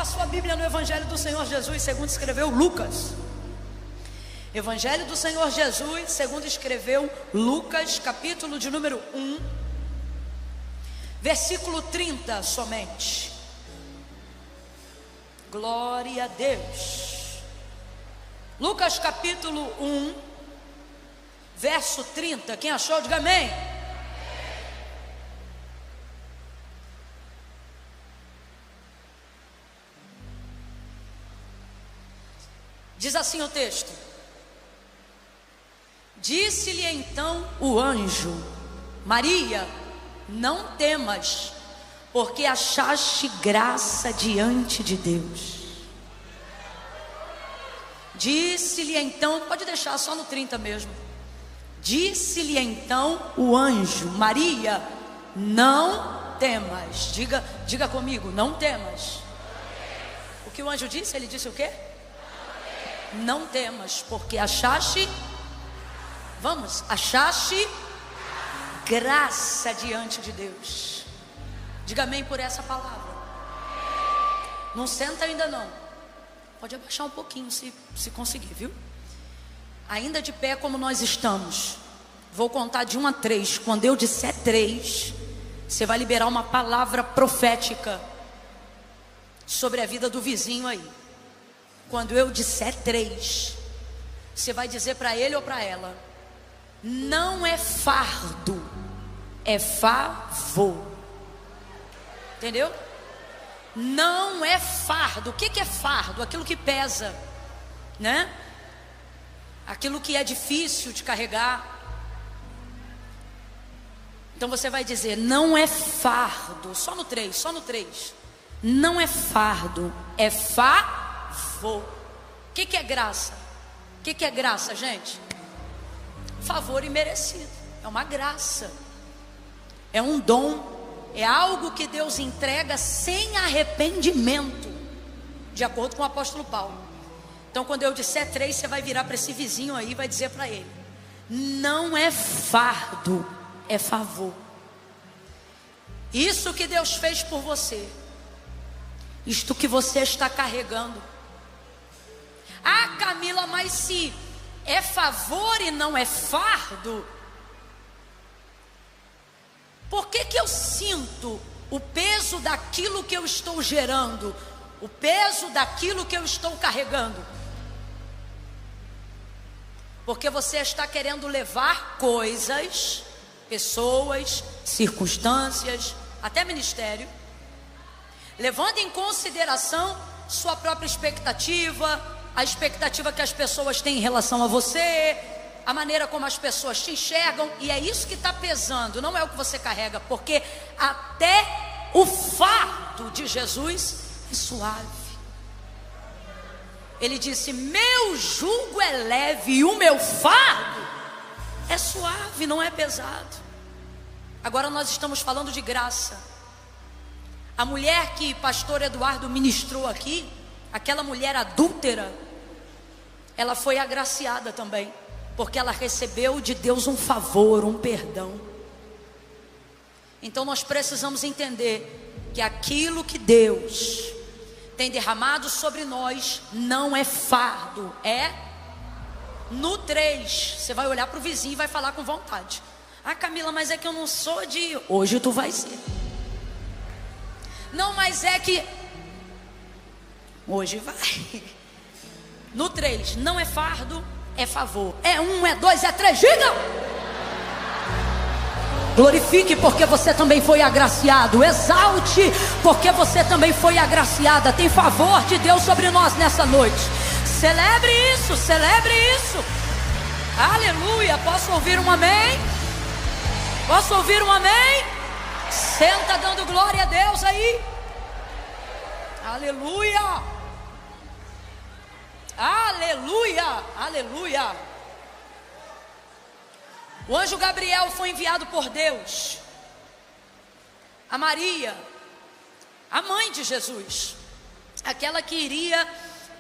a sua Bíblia no Evangelho do Senhor Jesus, segundo escreveu Lucas. Evangelho do Senhor Jesus, segundo escreveu Lucas, capítulo de número 1, versículo 30 somente. Glória a Deus. Lucas capítulo 1, verso 30. Quem achou, diga amém. Diz assim o texto: disse-lhe então o anjo: Maria, não temas, porque achaste graça diante de Deus. Disse-lhe então, pode deixar só no 30 mesmo. Disse-lhe então o anjo: Maria, não temas. Diga comigo, não temas. O que o anjo disse? Ele disse o quê? Não temas, porque achaste, achaste graça diante de Deus. Diga amém por essa palavra. Não senta ainda não. Pode abaixar um pouquinho se conseguir, viu? Ainda de pé como nós estamos. Vou contar de 1 a 3. Quando eu disser 3, você vai liberar uma palavra profética sobre a vida do vizinho aí. Quando eu disser 3, você vai dizer para ele ou para ela: não é fardo, é favor. Entendeu? Não é fardo. O que é fardo? Aquilo que pesa, né? Aquilo que é difícil de carregar. Então você vai dizer: não é fardo. Só no 3, só no 3. Não é fardo, é favor. O que é graça? O que é graça, gente? Favor imerecido. É uma graça. É um dom. É algo que Deus entrega sem arrependimento, de acordo com o apóstolo Paulo. Então quando eu disser 3, você vai virar para esse vizinho aí e vai dizer para ele: não é fardo, é favor. Isso que Deus fez por você, isto que você está carregando. Ah, Camila, mas se é favor e não é fardo, por que eu sinto o peso daquilo que eu estou gerando, o peso daquilo que eu estou carregando? Porque você está querendo levar coisas, pessoas, circunstâncias, até ministério, levando em consideração sua própria expectativa, a expectativa que as pessoas têm em relação a você, a maneira como as pessoas te enxergam, e é isso que está pesando, não é o que você carrega, porque até o fardo de Jesus é suave. Ele disse: meu jugo é leve e o meu fardo é suave, não é pesado. Agora nós estamos falando de graça. A mulher que pastor Eduardo ministrou aqui, aquela mulher adúltera, ela foi agraciada também, porque ela recebeu de Deus um favor, um perdão. Então nós precisamos entender que aquilo que Deus tem derramado sobre nós não é fardo, é no 3. Você vai olhar para o vizinho e vai falar com vontade: ah, Camila, mas é que eu não sou de... Hoje tu vai ser. Não, mas é que... Hoje vai. No 3, não é fardo, é favor. É 1, é 2, é 3, diga! Glorifique porque você também foi agraciado. Exalte porque você também foi agraciada. Tem favor de Deus sobre nós nessa noite. Celebre isso, celebre isso. Aleluia. Posso ouvir um amém? Posso ouvir um amém? Senta dando glória a Deus aí. Aleluia. Aleluia, aleluia. O anjo Gabriel foi enviado por Deus a Maria, a mãe de Jesus, aquela que iria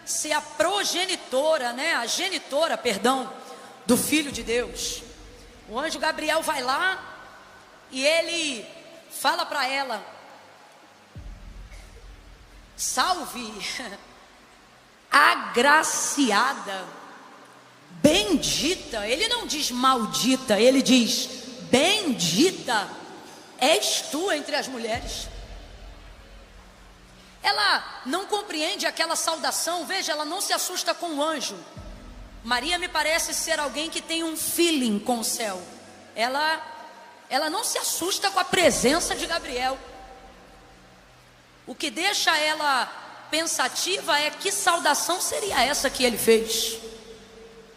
ser a progenitora, né? A genitora, perdão, do Filho de Deus. O anjo Gabriel vai lá e ele fala para ela: Salve, agraciada, bendita. Ele não diz maldita, ele diz bendita és tu entre as mulheres. Ela não compreende aquela saudação. Veja, ela não se assusta com o anjo. Maria me parece ser alguém que tem um feeling com o céu. Ela não se assusta com a presença de Gabriel. O que deixa ela pensativa é que saudação seria essa que ele fez,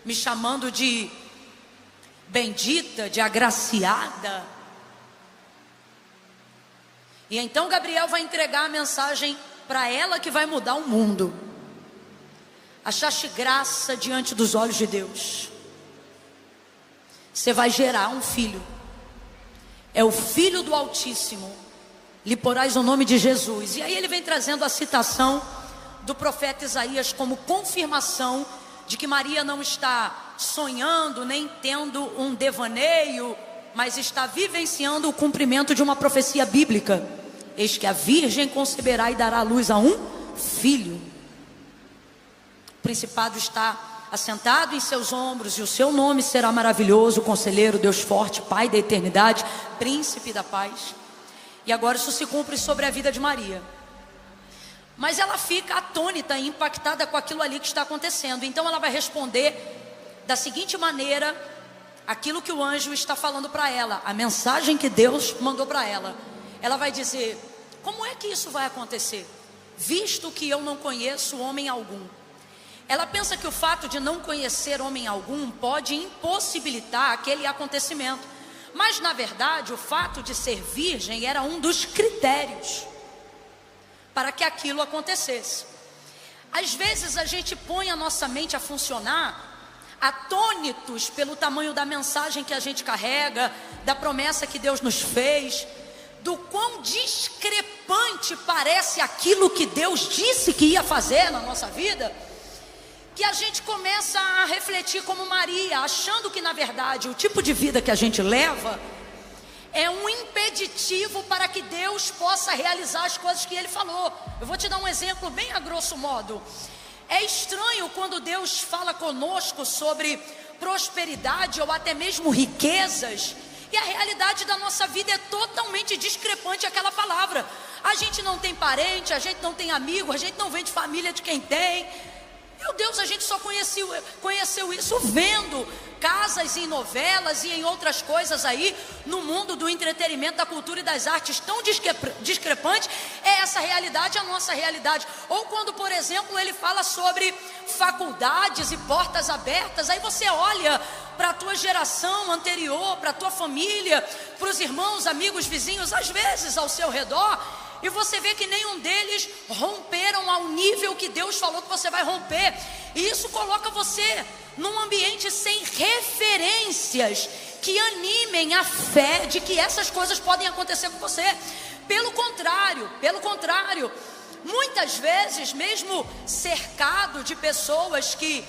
me chamando de bendita, de agraciada. E então Gabriel vai entregar a mensagem para ela que vai mudar o mundo. Achaste graça diante dos olhos de Deus. Você vai gerar um filho. É o Filho do Altíssimo. Lhe porás o nome de Jesus. E aí ele vem trazendo a citação do profeta Isaías como confirmação de que Maria não está sonhando, nem tendo um devaneio, mas está vivenciando o cumprimento de uma profecia bíblica. Eis que a virgem conceberá e dará à luz a um filho. O principado está assentado em seus ombros, e o seu nome será maravilhoso, Conselheiro, Deus forte, Pai da eternidade, Príncipe da paz. E agora isso se cumpre sobre a vida de Maria. Mas ela fica atônita e impactada com aquilo ali que está acontecendo. Então ela vai responder da seguinte maneira aquilo que o anjo está falando para ela, a mensagem que Deus mandou para ela. Ela vai dizer: como é que isso vai acontecer, visto que eu não conheço homem algum? Ela pensa que o fato de não conhecer homem algum pode impossibilitar aquele acontecimento. Mas na verdade o fato de ser virgem era um dos critérios para que aquilo acontecesse. Às vezes a gente põe a nossa mente a funcionar atônitos pelo tamanho da mensagem que a gente carrega, da promessa que Deus nos fez, do quão discrepante parece aquilo que Deus disse que ia fazer na nossa vida, que a gente começa a refletir como Maria, achando que na verdade o tipo de vida que a gente leva é um impeditivo para que Deus possa realizar as coisas que Ele falou. Eu vou te dar um exemplo bem a grosso modo. É estranho quando Deus fala conosco sobre prosperidade ou até mesmo riquezas, e a realidade da nossa vida é totalmente discrepante àquela palavra. A gente não tem parente, a gente não tem amigo, a gente não vem de família de quem tem. Meu Deus, a gente só conheceu isso vendo casas em novelas e em outras coisas aí no mundo do entretenimento, da cultura e das artes. Tão discrepante é essa realidade, a nossa realidade. Ou quando, por exemplo, ele fala sobre faculdades e portas abertas, aí você olha para a tua geração anterior, para a tua família, para os irmãos, amigos, vizinhos, às vezes ao seu redor, e você vê que nenhum deles romperam ao nível que Deus falou que você vai romper. E isso coloca você num ambiente sem referências que animem a fé de que essas coisas podem acontecer com você. Pelo contrário, muitas vezes, mesmo cercado de pessoas que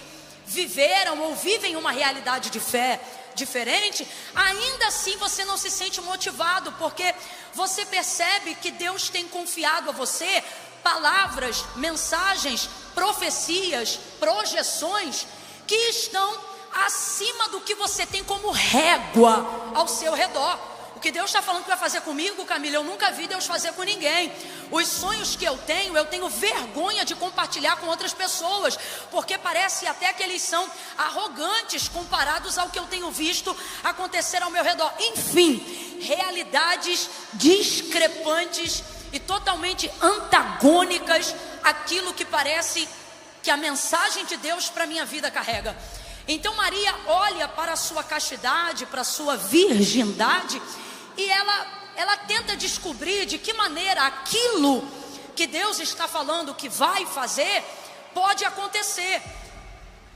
viveram ou vivem uma realidade de fé diferente, ainda assim você não se sente motivado, porque você percebe que Deus tem confiado a você palavras, mensagens, profecias, projeções que estão acima do que você tem como régua ao seu redor. O que Deus está falando que vai fazer comigo, Camila, eu nunca vi Deus fazer com ninguém. Os sonhos que eu tenho vergonha de compartilhar com outras pessoas, porque parece até que eles são arrogantes comparados ao que eu tenho visto acontecer ao meu redor. Enfim, realidades discrepantes e totalmente antagônicas àquilo que parece que a mensagem de Deus para a minha vida carrega. Então Maria olha para a sua castidade, para a sua virgindade, e ela tenta descobrir de que maneira aquilo que Deus está falando que vai fazer pode acontecer.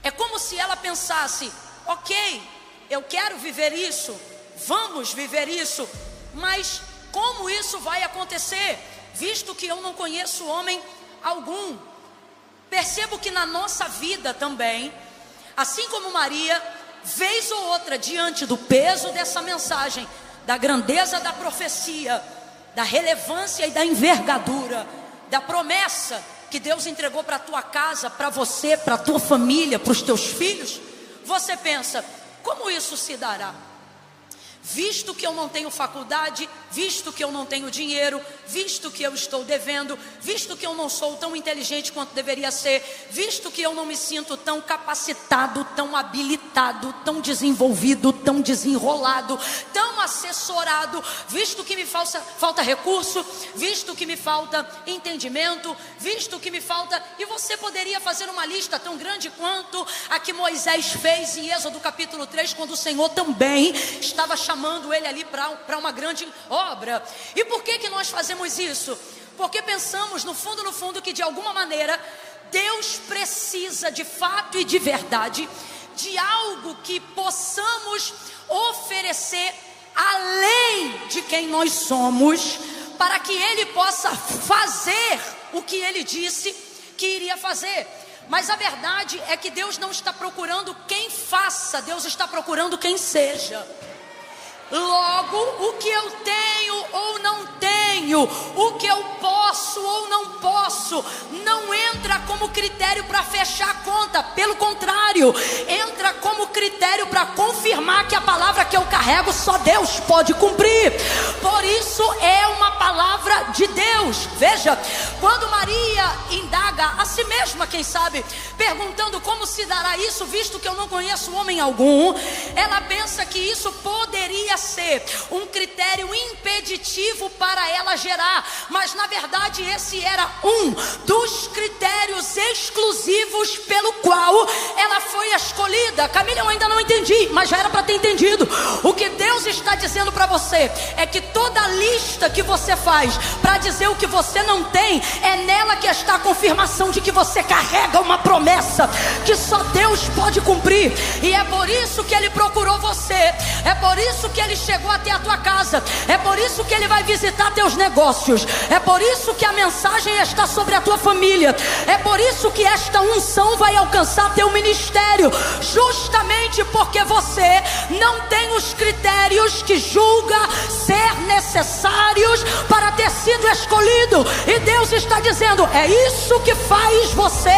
É como se ela pensasse: ok, eu quero viver isso, vamos viver isso, mas como isso vai acontecer, visto que eu não conheço homem algum? Percebo que na nossa vida também, assim como Maria, vez ou outra, diante do peso dessa mensagem, da grandeza da profecia, da relevância e da envergadura, da promessa que Deus entregou para a tua casa, para você, para a tua família, para os teus filhos, você pensa: como isso se dará? Visto que eu não tenho faculdade, visto que eu não tenho dinheiro, visto que eu estou devendo, visto que eu não sou tão inteligente quanto deveria ser, visto que eu não me sinto tão capacitado, tão habilitado, tão desenvolvido, tão desenrolado, tão assessorado, visto que me falta recurso, visto que me falta entendimento, visto que me falta... E você poderia fazer uma lista tão grande quanto a que Moisés fez em Êxodo capítulo 3, quando o Senhor também estava chamando ele ali para uma grande obra. E por que nós fazemos isso? Porque pensamos no fundo que de alguma maneira Deus precisa de fato e de verdade de algo que possamos oferecer além de quem nós somos, para que Ele possa fazer o que Ele disse que iria fazer. Mas a verdade é que Deus não está procurando quem faça, Deus está procurando quem seja. Logo, o que eu tenho ou não tenho, o que eu posso ou não posso, não entra como critério para fechar a conta. Pelo contrário, entra como critério para confirmar que a palavra que eu carrego só Deus pode cumprir. Por isso é uma palavra de Deus. Veja, quando Maria indaga a si mesma, quem sabe, perguntando como se dará isso, visto que eu não conheço homem algum, ela pensa que isso poderia ser um critério impeditivo para ela gerar, mas na verdade esse era um dos critérios exclusivos pelo qual ela foi escolhida. Camila, eu ainda não entendi, mas já era para ter entendido. O que Deus está dizendo para você é que toda lista que você faz para dizer o que você não tem, é nela que está a confirmação de que você carrega uma promessa que só Deus pode cumprir. E é por isso que Ele procurou você, é por isso que Ele chegou até a tua casa, é por isso que Ele vai visitar teus negócios, é por isso que a mensagem está sobre a tua família, é por isso que esta unção vai alcançar teu ministério, justamente porque você não tem os critérios que julga ser necessários para ter sido escolhido. E Deus está dizendo: é isso que faz você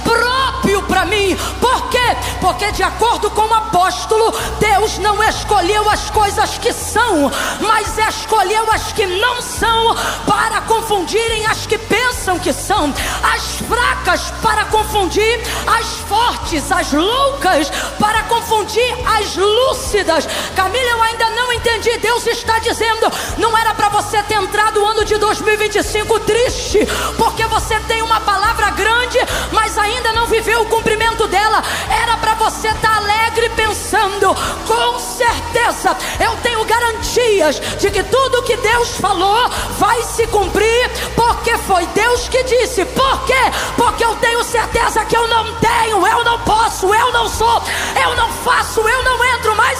próprio para mim. Por quê? Porque de acordo com o apóstolo, Deus não escolheu as coisas que são, mas escolheu as que não são, para confundirem as que pensam que são, as fracas para confundir as fortes, as loucas para confundir as lúcidas. Camila, eu ainda não entendi. Deus está dizendo: não era para você ter entrado o ano de 2025 triste, porque você tem uma palavra grande, mas ainda não viveu o cumprimento dela. Era para você estar alegre, pensando: com certeza eu tenho garantias de que tudo que Deus falou vai se cumprir, porque foi Deus que disse. Por quê? Porque eu tenho certeza que eu não tenho, eu não posso, eu não sou, eu não faço, eu não entro, mas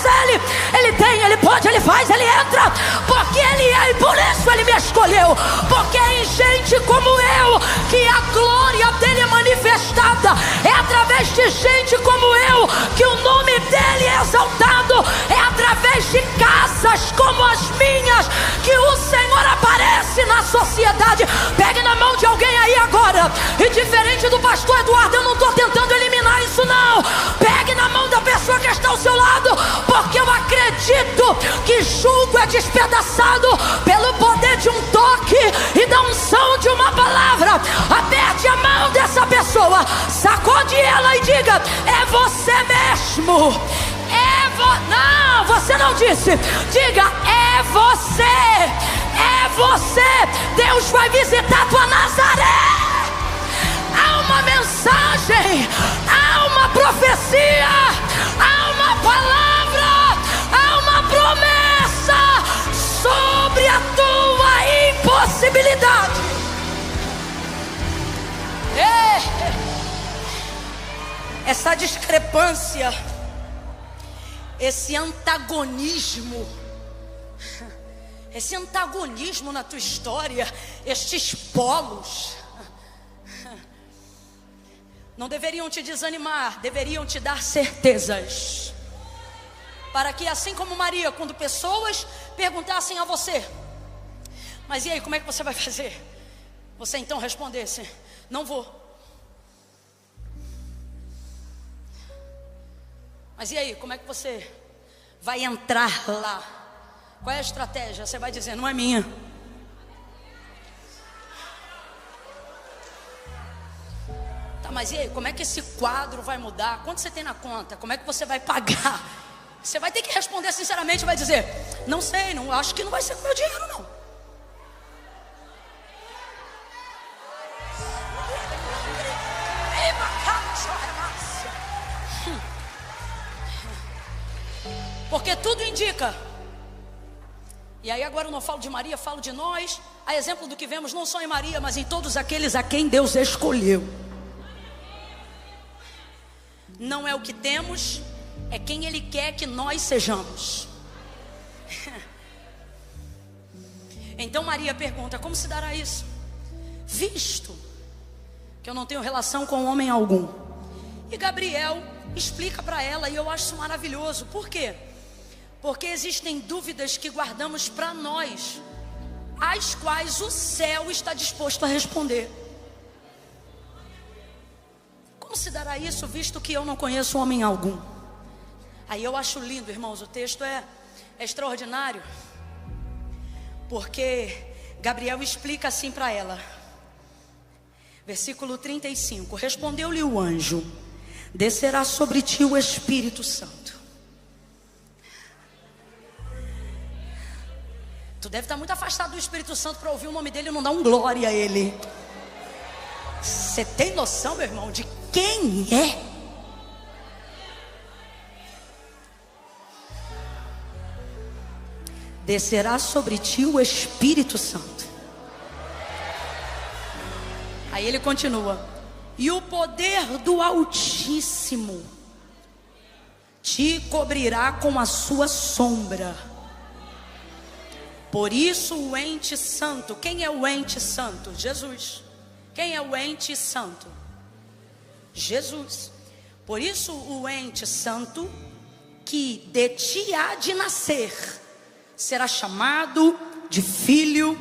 Ele tem, Ele pode, Ele faz, Ele entra, porque Ele é, e por isso Ele me escolheu, porque é em gente como eu que a glória dEle é manifestada, é através de gente como eu que o nome dEle é exaltado, é através de casas como as minhas que o Senhor aparece na sociedade. Pegue na mão de alguém aí agora, e diferente do pastor Eduardo, eu não estou tentando eliminar isso não. Pegue na mão da pessoa que está ao seu lado, porque eu acredito que jugo é despedaçado pelo poder de um toque e da unção de uma palavra. Aperte a mão dessa pessoa, sacode ela e diga: é você mesmo. Não, você não disse. Diga: é você. É você. Deus vai visitar tua Nazaré. Há uma mensagem, há uma profecia, há uma palavra, há uma promessa sobre a tua impossibilidade. Essa discrepância, esse antagonismo na tua história, estes polos, não deveriam te desanimar, deveriam te dar certezas, para que, assim como Maria, quando pessoas perguntassem a você: mas e aí, como é que você vai fazer? você então respondesse: não vou. Mas e aí, como é que você vai entrar lá? Qual é a estratégia? Você vai dizer: não é minha. Tá, mas e aí, como é que esse quadro vai mudar? Quanto você tem na conta? Como é que você vai pagar? Você vai ter que responder sinceramente, vai dizer: não sei, não, acho que não vai ser com meu dinheiro não. Porque tudo indica. E aí agora eu não falo de Maria, falo de nós. A exemplo do que vemos não só em Maria, mas em todos aqueles a quem Deus escolheu. Não é o que temos, é quem Ele quer que nós sejamos. Então Maria pergunta: como se dará isso? Visto que eu não tenho relação com homem algum. E Gabriel explica para ela, e eu acho isso maravilhoso. Por quê? Porque existem dúvidas que guardamos para nós, às quais o céu está disposto a responder. Como se dará isso, visto que eu não conheço homem algum? Aí eu acho lindo, irmãos, o texto é extraordinário, porque Gabriel explica assim para ela. Versículo 35: respondeu-lhe o anjo: descerá sobre ti o Espírito Santo. Tu deve estar muito afastado do Espírito Santo para ouvir o nome dele e não dar um glória a ele. Você tem noção, meu irmão, de quem é? Descerá sobre ti o Espírito Santo. Aí ele continua: e o poder do Altíssimo te cobrirá com a sua sombra. Por isso o ente santo. Quem é o ente santo? Jesus. Quem é o ente santo? Jesus. Por isso o ente santo que de ti há de nascer será chamado de Filho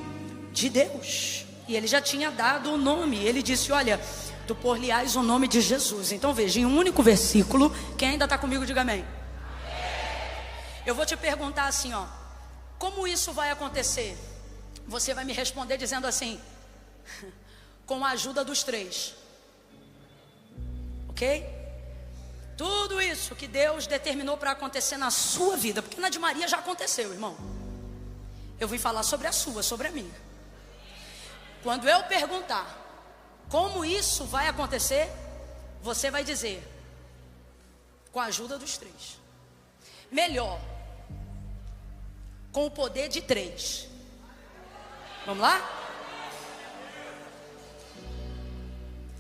de Deus. E ele já tinha dado o nome. Ele disse: olha, tu por-lhe-ás o nome de Jesus. Então veja, em um único versículo. Quem ainda está comigo, diga amém. Eu vou te perguntar assim, ó: como isso vai acontecer? Você vai me responder dizendo assim: com a ajuda dos três. Ok? Tudo isso que Deus determinou para acontecer na sua vida, porque na de Maria já aconteceu, irmão. Eu vim falar sobre a sua, sobre a minha. Quando eu perguntar como isso vai acontecer, você vai dizer: com a ajuda dos três. Melhor, com o poder de três. Vamos lá?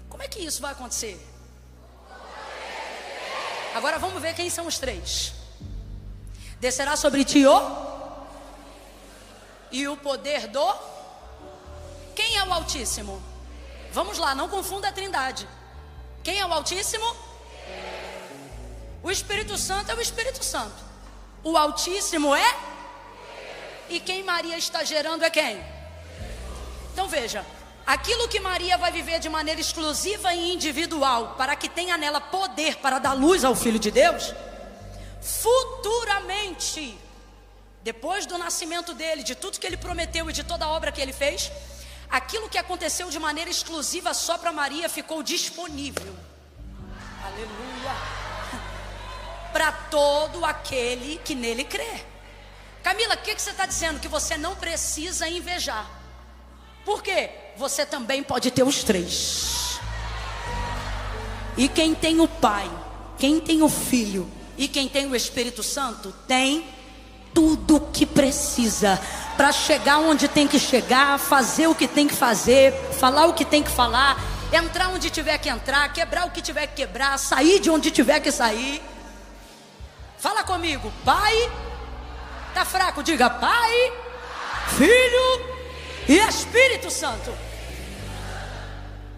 Como é que isso vai acontecer? Agora vamos ver quem são os três. Descerá sobre ti e o poder do... Quem é o Altíssimo? Vamos lá, não confunda a Trindade. Quem é o Altíssimo? O Espírito Santo é o Espírito Santo. O Altíssimo é? E quem Maria está gerando é quem? Então veja, aquilo que Maria vai viver de maneira exclusiva e individual, para que tenha nela poder para dar luz ao Filho de Deus, futuramente, depois do nascimento dele, de tudo que ele prometeu e de toda a obra que ele fez, aquilo que aconteceu de maneira exclusiva só para Maria ficou disponível. Aleluia! Para todo aquele que nele crê. Camila, o que você está dizendo? Que você não precisa invejar. Por quê? Você também pode ter os três. E quem tem o Pai, quem tem o Filho e quem tem o Espírito Santo, tem tudo o que precisa para chegar onde tem que chegar, fazer o que tem que fazer, falar o que tem que falar, entrar onde tiver que entrar, quebrar o que tiver que quebrar, sair de onde tiver que sair. Fala comigo: Pai. Tá fraco? Diga: Pai, Filho e Espírito Santo.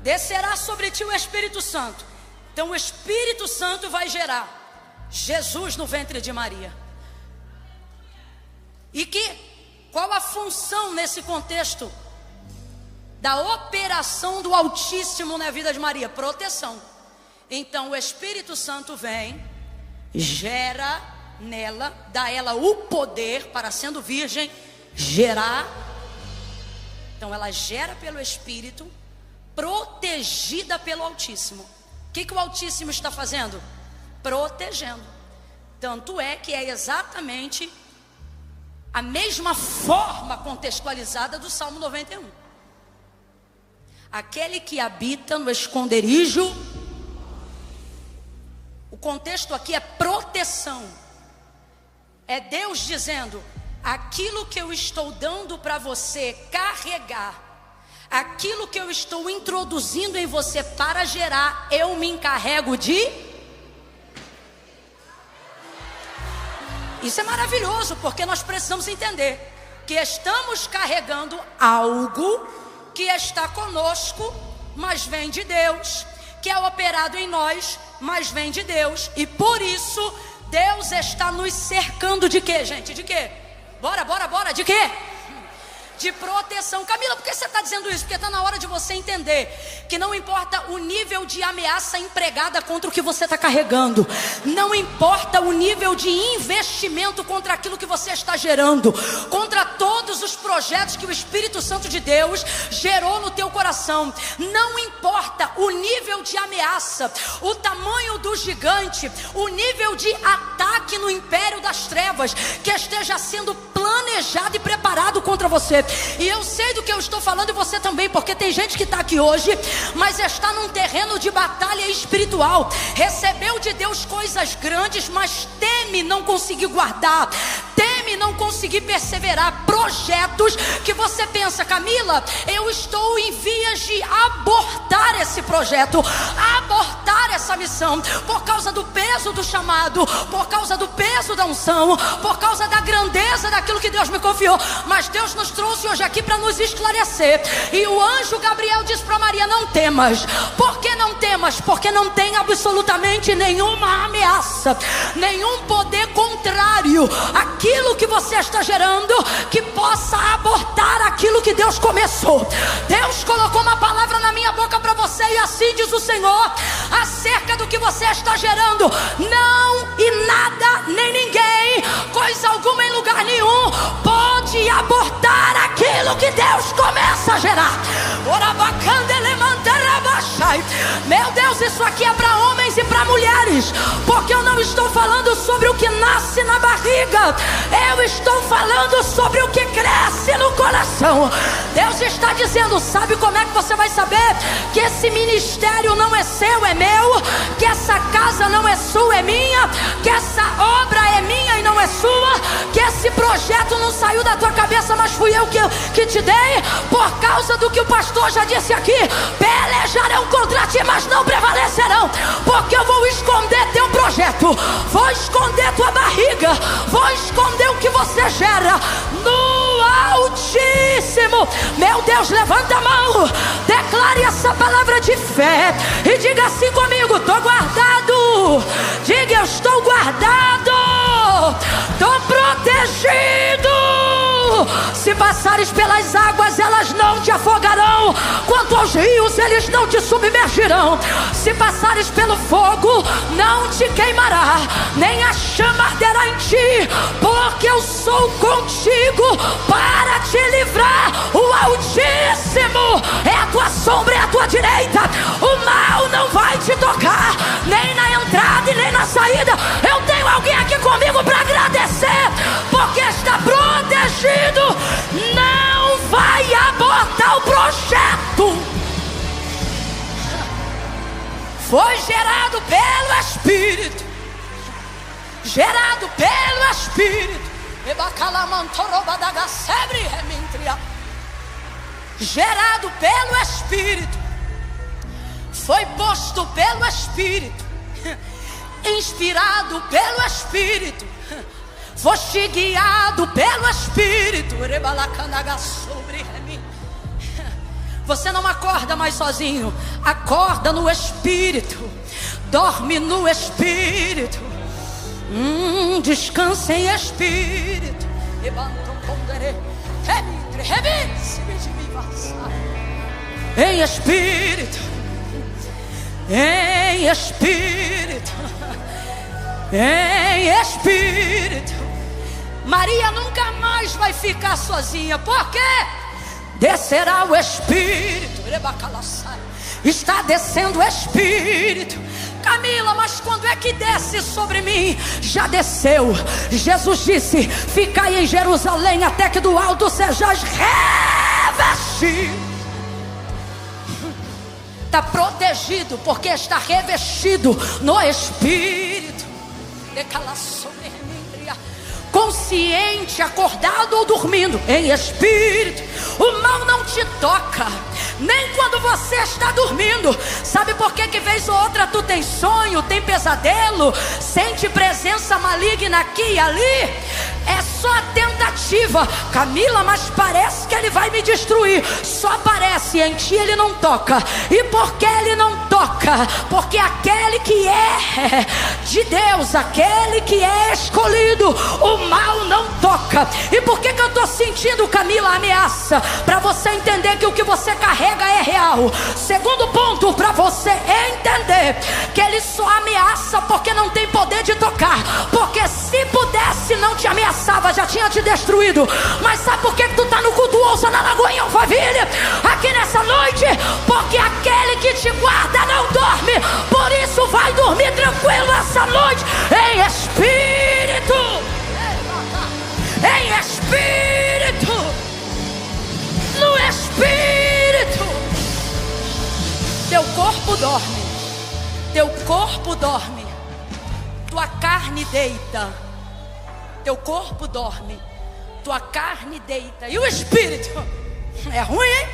Descerá sobre ti o Espírito Santo. Então o Espírito Santo vai gerar Jesus no ventre de Maria. E qual a função nesse contexto da operação do Altíssimo na vida de Maria? Proteção. Então o Espírito Santo vem, gera nela, dá a ela o poder para, sendo virgem, gerar. Então ela gera pelo Espírito, protegida pelo Altíssimo. O que o Altíssimo está fazendo? Protegendo. Tanto é que é exatamente a mesma forma contextualizada do Salmo 91. Aquele que habita no esconderijo. O contexto aqui é proteção. É Deus dizendo: aquilo que eu estou dando para você carregar, aquilo que eu estou introduzindo em você para gerar, eu me encarrego de... Isso é maravilhoso, porque nós precisamos entender que estamos carregando algo que está conosco, mas vem de Deus, que é operado em nós, mas vem de Deus. E por isso Deus está nos cercando de quê, gente? De quê? Bora, de quê? De proteção. Camila, por que você está dizendo isso? Porque está na hora de você entender que não importa o nível de ameaça empregada contra o que você está carregando, não importa o nível de investimento contra aquilo que você está gerando, contra todos os projetos que o Espírito Santo de Deus gerou no teu coração, não importa o nível de ameaça, o tamanho do gigante, o nível de ataque no império das trevas que esteja sendo planejado e preparado contra você. E eu sei do que eu estou falando, e você também, porque tem gente que está aqui hoje, mas está num terreno de batalha espiritual, recebeu de Deus coisas grandes, mas teme não conseguir guardar, teme não conseguir perseverar. Projetos que você pensa: Camila, eu estou em vias de abortar esse projeto, abortar essa missão, por causa do peso do chamado, por causa do peso da unção, por causa da grandeza daquilo que Deus me confiou. Mas Deus nos trouxe hoje aqui para nos esclarecer. E o anjo Gabriel disse para Maria: não temas. Por que não temas? Porque não tem absolutamente nenhuma ameaça, nenhum poder contrário àquilo que você está gerando, que possa abortar aquilo que Deus começou. Deus colocou uma palavra na minha boca para você, e assim diz o Senhor acerca do que você está gerando: não, e nada, nem ninguém, coisa alguma, em lugar nenhum, pode abortar aquilo que Deus começa a gerar. Meu Deus, isso aqui é para homens e para mulheres, porque eu não estou falando sobre o que nasce na barriga, eu estou falando sobre o que cresce no coração. Deus está dizendo: sabe como é que você vai saber que esse ministério não é seu, é meu, que essa casa não é sua, é minha, que essa obra é minha e não é sua, que esse projeto não saiu da tua cabeça, mas fui eu que te dei? Por causa do que o pastor já disse aqui: pelejarão contra ti, mas não prevalecerão, porque eu vou esconder teu projeto, vou esconder tua barriga, vou esconder o que você gera no Altíssimo. Meu Deus, levanta a mão, declare essa palavra de fé e diga assim comigo: estou guardado. Diga: eu estou guardado, estou protegido. Se passares pelas águas, elas não te afogarão, quanto aos rios, eles não te submergirão. Se passares pelo fogo, não te queimará, nem a chama arderá em ti, porque eu sou contigo para te livrar. O Altíssimo é a tua sombra e a tua direita, o mal não vai te tocar, nem na entrada e nem na saída. Eu tenho alguém aqui comigo para agradecer, porque está protegido, não vai abortar o projeto. Foi gerado pelo Espírito, gerado pelo Espírito, gerado pelo Espírito, foi posto pelo Espírito, inspirado pelo Espírito, foste guiado pelo Espírito. Você não acorda mais sozinho, acorda no Espírito, dorme no Espírito, descansa em Espírito. em espírito, em espírito, em espírito. Maria nunca mais vai ficar sozinha. Por quê? Descerá o Espírito. Está descendo o Espírito. Camila, mas quando é que desce sobre mim? Já desceu. Jesus disse: ficai em Jerusalém até que do alto sejais revestidos. Está protegido porque está revestido no Espírito. Consciente, acordado ou dormindo, em espírito. O mal não te toca, nem quando você está dormindo. Sabe por que vez ou outra tu tem sonho, tem pesadelo, sente presença maligna aqui e ali? É só a tentativa. Camila, mas parece que ele vai me destruir. Só parece, em ti ele não toca. E por que ele não toca? Porque aquele que é de Deus, aquele que é escolhido, o mal não toca. E por que eu estou sentindo, Camila, a ameaça? Para você entender que o que você carrega é real. Segundo ponto, para você entender que ele só ameaça porque não tem poder de tocar. Porque se pudesse não te ameaçava, já tinha te destruído. Mas sabe por que tu está no culto Ouça na Lagoa em Alphaville aqui nessa noite? Porque aquele que te guarda não dorme. Por isso vai dormir tranquilo essa noite, em espírito, em espírito, no espírito. Teu corpo dorme, teu corpo dorme, tua carne deita. Teu corpo dorme, tua carne deita. E o espírito? É ruim, hein?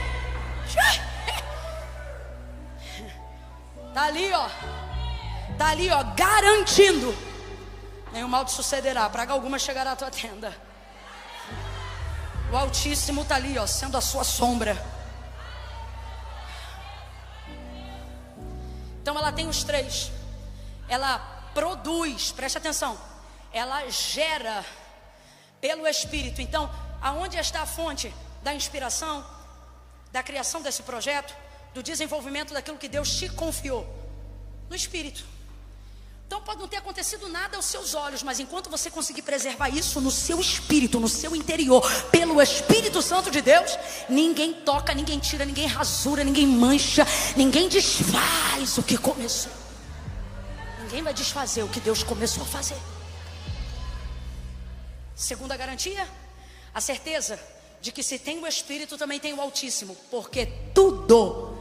Tá ali, ó. Tá ali, ó, garantindo: nenhum mal te sucederá, praga alguma chegará à tua tenda. O Altíssimo tá ali, ó, sendo a sua sombra. Então ela tem os três. Ela produz, preste atenção, ela gera pelo Espírito. Então, aonde está a fonte da inspiração, da criação desse projeto, do desenvolvimento daquilo que Deus te confiou? No Espírito. Então pode não ter acontecido nada aos seus olhos, mas enquanto você conseguir preservar isso no seu espírito, no seu interior, pelo Espírito Santo de Deus, ninguém toca, ninguém tira, ninguém rasura, ninguém mancha, ninguém desfaz o que começou. Ninguém vai desfazer o que Deus começou a fazer. Segunda garantia, a certeza de que se tem o Espírito também tem o Altíssimo. Porque tudo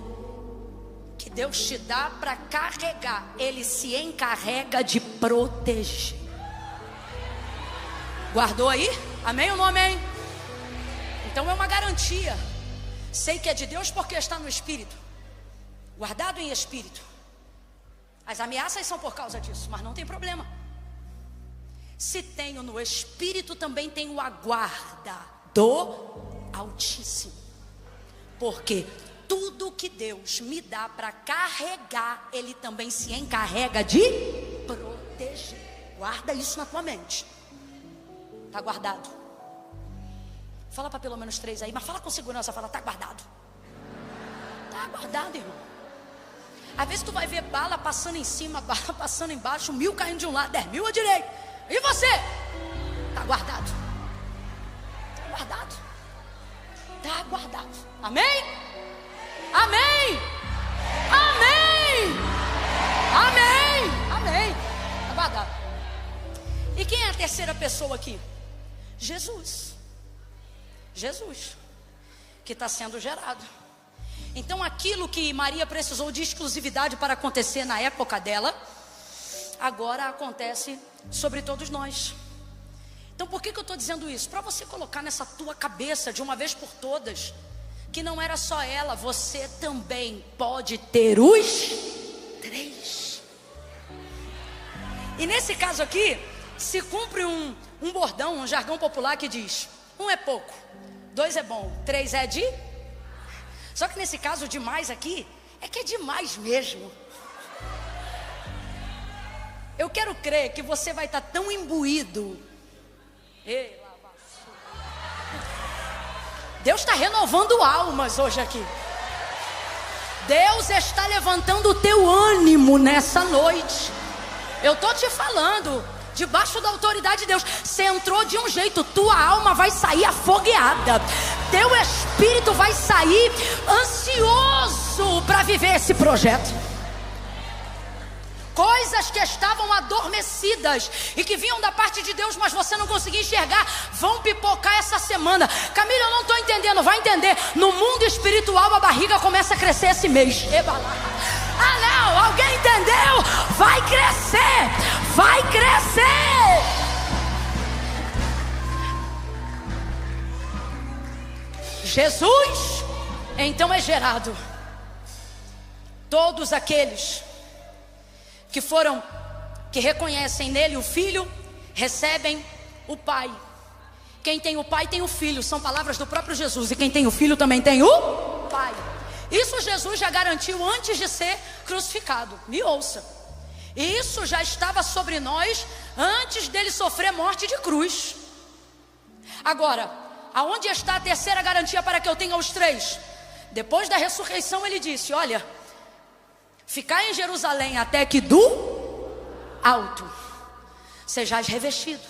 que Deus te dá para carregar, Ele se encarrega de proteger. Guardou aí? Amém ou não amém? Então é uma garantia. Sei que é de Deus porque está no Espírito, guardado em Espírito. As ameaças são por causa disso, mas não tem problema. Se tenho no Espírito, também tenho a guarda do Altíssimo. Porque tudo que Deus me dá para carregar, Ele também se encarrega de proteger. Guarda isso na tua mente. Está guardado. Fala para pelo menos 3 aí, mas fala com segurança. Fala: está guardado. Está guardado, irmão. Às vezes tu vai ver bala passando em cima, bala passando embaixo, 1000 caindo de um lado, 10.000 à direita. E você? Está guardado. Está guardado. Está guardado. Amém? Amém. Amém. Amém. Amém. Está guardado. E quem é a terceira pessoa aqui? Jesus. Jesus, que está sendo gerado. Então aquilo que Maria precisou de exclusividade para acontecer na época dela, agora acontece sobre todos nós. Então por que eu estou dizendo isso? Para você colocar nessa tua cabeça de uma vez por todas, que não era só ela, você também pode ter os 3. E nesse caso aqui, se cumpre um bordão, um jargão popular que diz: 1 é pouco, 2 é bom, 3 é de... Só que nesse caso, demais aqui, é que é demais mesmo. Eu quero crer que você vai estar tão imbuído. Deus está renovando almas hoje aqui. Deus está levantando o teu ânimo nessa noite. Eu estou te falando, debaixo da autoridade de Deus. Você entrou de um jeito, tua alma vai sair afogueada, teu espírito vai sair ansioso para viver esse projeto. Coisas que estavam adormecidas e que vinham da parte de Deus, mas você não conseguia enxergar, vão pipocar essa semana. Camila, eu não estou entendendo. Vai entender. No mundo espiritual a barriga começa a crescer esse mês. Ah não, alguém entendeu? Vai crescer, vai crescer. Jesus então é gerado. Todos aqueles que reconhecem nele o Filho, recebem o Pai. Quem tem o Pai tem o Filho, são palavras do próprio Jesus. E quem tem o Filho também tem o Pai. Isso Jesus já garantiu antes de ser crucificado. Me ouça. Isso já estava sobre nós antes dele sofrer morte de cruz. Agora, aonde está a terceira garantia para que eu tenha os três? Depois da ressurreição ele disse, olha, ficar em Jerusalém até que do alto sejais revestido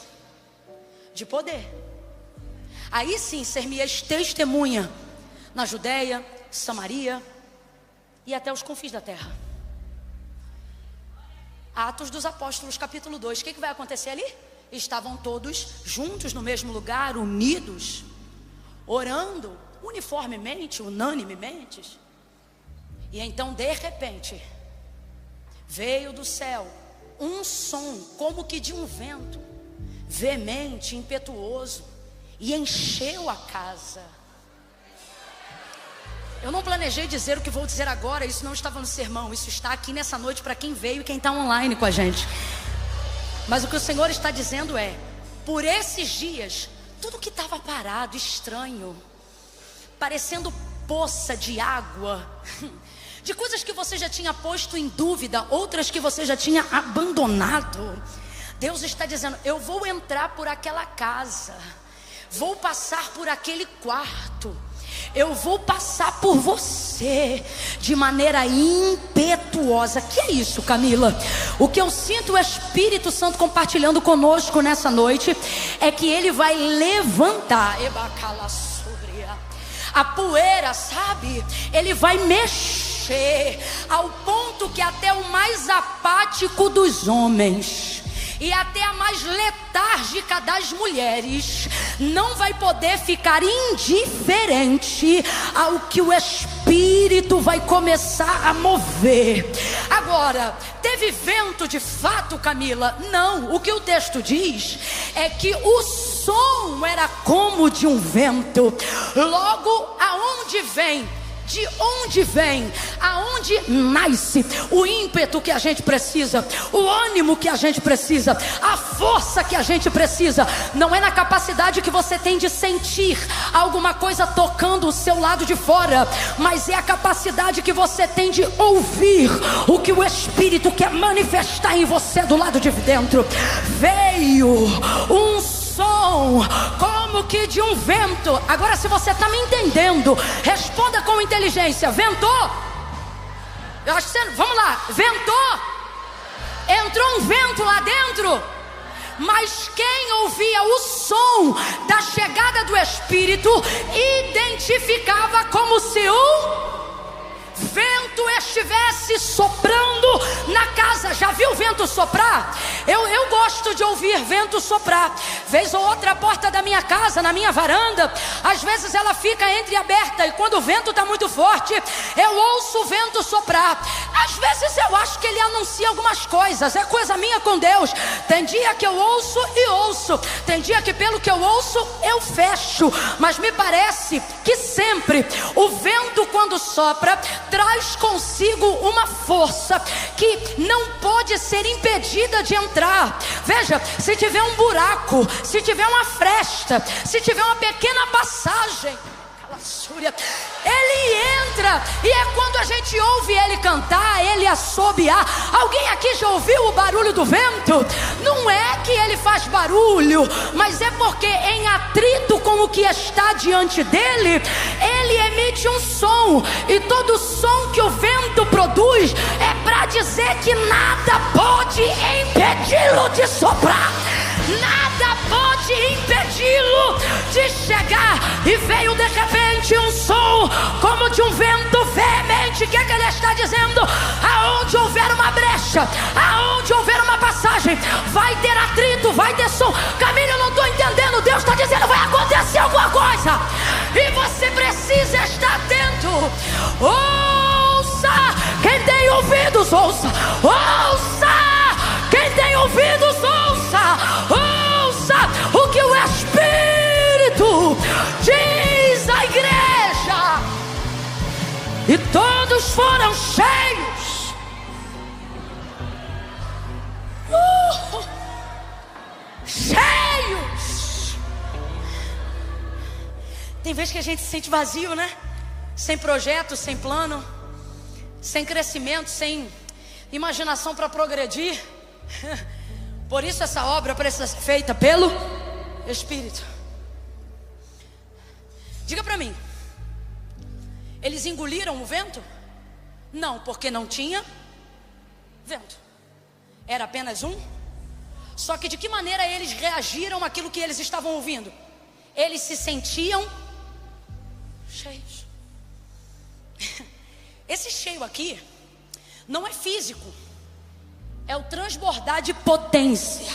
de poder. Aí sim ser-me-eis testemunha na Judeia, Samaria e até os confins da terra. Atos dos Apóstolos, capítulo 2. O que vai acontecer ali? Estavam todos juntos no mesmo lugar, unidos, orando uniformemente, unanimemente. E então de repente veio do céu um som como que de um vento veemente, impetuoso, e encheu a casa. Eu não planejei dizer o que vou dizer agora. Isso não estava no sermão, isso está aqui nessa noite para quem veio e quem está online com a gente. Mas o que o Senhor está dizendo é, por esses dias, tudo que estava parado, estranho, parecendo poça de água, de coisas que você já tinha posto em dúvida, outras que você já tinha abandonado, Deus está dizendo, eu vou entrar por aquela casa, vou passar por aquele quarto, eu vou passar por você de maneira impetuosa. Que é isso, Camila? O que eu sinto o Espírito Santo compartilhando conosco nessa noite é que Ele vai levantar a poeira, sabe? Ele vai mexer ao ponto que até o mais apático dos homens e até a mais letárgica das mulheres não vai poder ficar indiferente ao que o Espírito vai começar a mover. Agora, teve vento de fato, Camila? Não, o que o texto diz é que o som era como de um vento. Logo, aonde vem? De onde vem, aonde nasce o ímpeto que a gente precisa, o ânimo que a gente precisa, a força que a gente precisa, não é na capacidade que você tem de sentir alguma coisa tocando o seu lado de fora, mas é a capacidade que você tem de ouvir o que o Espírito quer manifestar em você do lado de dentro. Veio um som como que de um vento. Agora, se você está me entendendo, responda com inteligência. Ventou? Eu acho que você... Vamos lá. Ventou? Entrou um vento lá dentro? Mas quem ouvia o som da chegada do Espírito identificava como se o vento estivesse soprando na casa. Já viu vento soprar? Eu gosto de ouvir vento soprar. Vez ou outra a porta da minha casa, na minha varanda, às vezes ela fica entreaberta, e quando o vento está muito forte, eu ouço o vento soprar. Às vezes eu acho que ele anuncia algumas coisas, é coisa minha com Deus. Tem dia que eu ouço e ouço, tem dia que pelo que eu ouço eu fecho, mas me parece que sempre o vento, quando sopra, traz consigo uma força que não pode ser impedida de entrar. Veja, se tiver um buraco, se tiver uma fresta, se tiver uma pequena passagem, ele entra. E é quando a gente ouve ele cantar, ele assobiar. Alguém aqui já ouviu o barulho do vento? Não é que ele faz barulho, mas é porque em atrito com o que está diante dele, ele emite emite um som, e todo som que o vento produz é para dizer que nada pode impedi-lo de soprar, nada pode impedi-lo de chegar. E veio de repente um som como de um vento veemente. O que é que ele está dizendo? Aonde houver uma brecha, aonde houver uma passagem, vai ter atrito, vai ter som. Camila, eu não estou entendendo. Deus está dizendo, vai acontecer alguma coisa, e você precisa estar atento. Ouça, quem tem ouvidos, ouça. Ouça, quem tem ouvidos, ouça. Ouça o que o Espírito diz à igreja. E todos foram cheios. Cheios. Tem vezes que a gente se sente vazio, né? Sem projeto, sem plano, sem crescimento, sem imaginação para progredir. Por isso essa obra precisa ser feita pelo Espírito. Diga para mim, eles engoliram o vento? Não, porque não tinha vento. Era apenas um. Só que de que maneira eles reagiram àquilo que eles estavam ouvindo? Eles se sentiam cheios. Esse cheio aqui não é físico, é o transbordar de potência.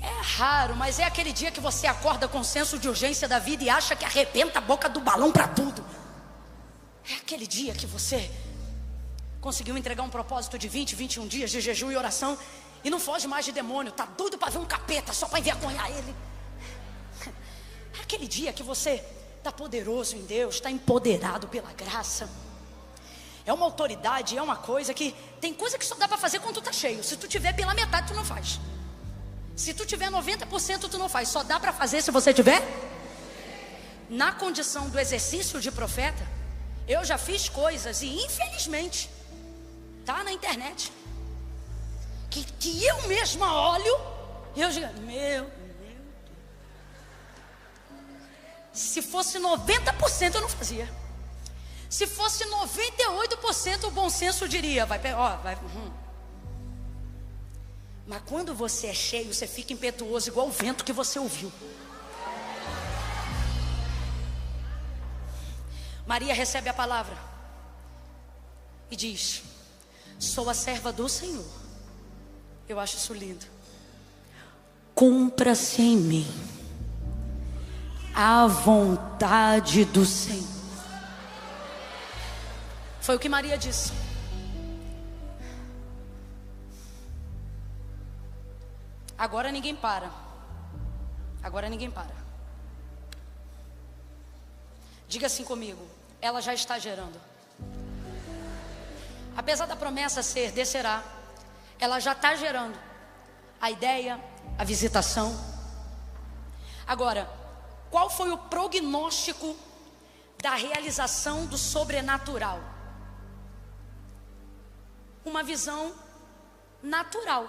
É raro, mas é aquele dia que você acorda com senso de urgência da vida e acha que arrebenta a boca do balão para tudo. É aquele dia que você conseguiu entregar um propósito de 20, 21 dias de jejum e oração e não foge mais de demônio, tá doido para ver um capeta só para envergonhar ele. É aquele dia que você está poderoso em Deus, está empoderado pela graça. É uma autoridade, é uma coisa que tem coisa que só dá para fazer quando tu tá cheio. Se tu tiver pela metade, tu não faz. Se tu tiver 90%, tu não faz. Só dá para fazer se você tiver. Na condição do exercício de profeta, eu já fiz coisas e infelizmente tá na internet que eu mesma olho e eu digo, meu Deus. Se fosse 90% eu não fazia. Se fosse 98%, o bom senso diria, vai. Mas quando você é cheio, você fica impetuoso igual o vento que você ouviu. Maria recebe a palavra e diz, sou a serva do Senhor. Eu acho isso lindo. Cumpra-se em mim a vontade do Senhor. Foi o que Maria disse. Agora ninguém para. Agora ninguém para. Diga assim comigo, ela já está gerando. Apesar da promessa ser descerá, ela já está gerando a ideia, a visitação. Agora, qual foi o prognóstico da realização do sobrenatural? Uma visão natural.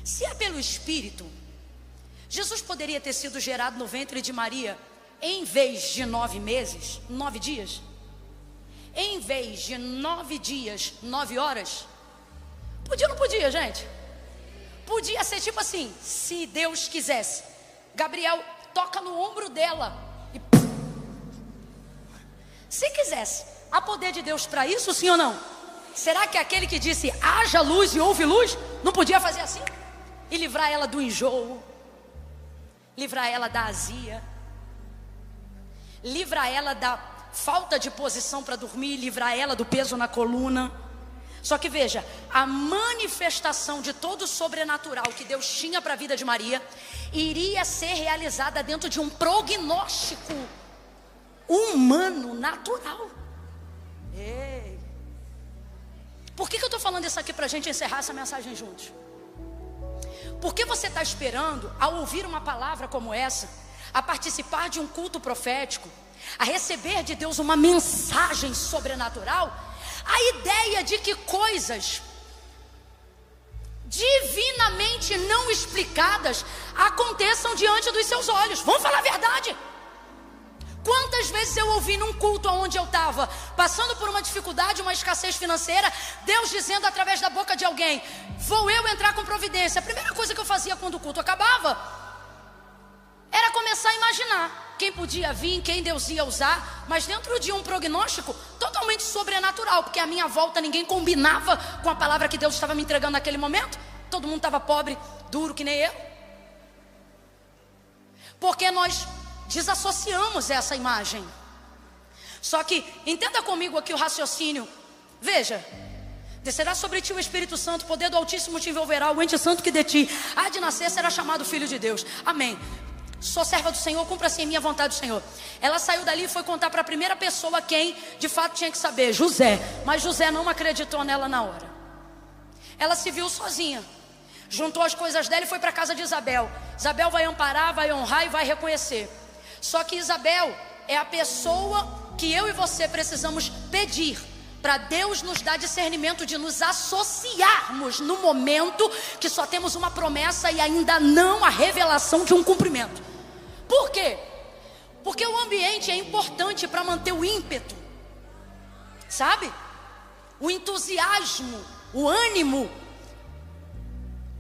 Se é pelo Espírito, Jesus poderia ter sido gerado no ventre de Maria em vez de 9 meses, 9 dias? Em vez de 9 dias, 9 horas? Podia ou não podia, gente? Podia ser tipo assim, se Deus quisesse, Gabriel toca no ombro dela e pum. Se quisesse, há poder de Deus para isso, sim ou não? Será que aquele que disse haja luz e houve luz não podia fazer assim? E livrar ela do enjoo, livrar ela da azia, livrar ela da falta de posição para dormir, livrar ela do peso na coluna. Só que veja, a manifestação de todo o sobrenatural que Deus tinha para a vida de Maria iria ser realizada dentro de um prognóstico humano, natural. Ei. Por que eu estou falando isso aqui para a gente encerrar essa mensagem juntos? Porque você está esperando, ao ouvir uma palavra como essa, a participar de um culto profético, a receber de Deus uma mensagem sobrenatural, a ideia de que coisas divinamente não explicadas aconteçam diante dos seus olhos. Vamos falar a verdade. Quantas vezes eu ouvi num culto onde eu estava, passando por uma dificuldade, uma escassez financeira, Deus dizendo através da boca de alguém: vou eu entrar com providência. A primeira coisa que eu fazia quando o culto acabava era começar a imaginar quem podia vir, quem Deus ia usar, mas dentro de um prognóstico totalmente sobrenatural, porque a minha volta ninguém combinava com a palavra que Deus estava me entregando naquele momento. Todo mundo estava pobre, duro que nem eu, porque nós desassociamos essa imagem. Só que entenda comigo aqui o raciocínio. Veja: descerá sobre ti o Espírito Santo, o poder do Altíssimo te envolverá, o ente santo que de ti há de nascer será chamado Filho de Deus. Amém. Sou serva do Senhor, cumpra-se em minha vontade do Senhor. Ela saiu dali e foi contar para a primeira pessoa quem de fato tinha que saber: José. Mas José não acreditou nela na hora. Ela se viu sozinha, juntou as coisas dela e foi para a casa de Isabel. Isabel vai amparar, vai honrar e vai reconhecer. Só que Isabel é a pessoa que eu e você precisamos pedir para Deus nos dar discernimento de nos associarmos no momento que só temos uma promessa e ainda não a revelação de um cumprimento. Por quê? Porque o ambiente é importante para manter o ímpeto, sabe? O entusiasmo, o ânimo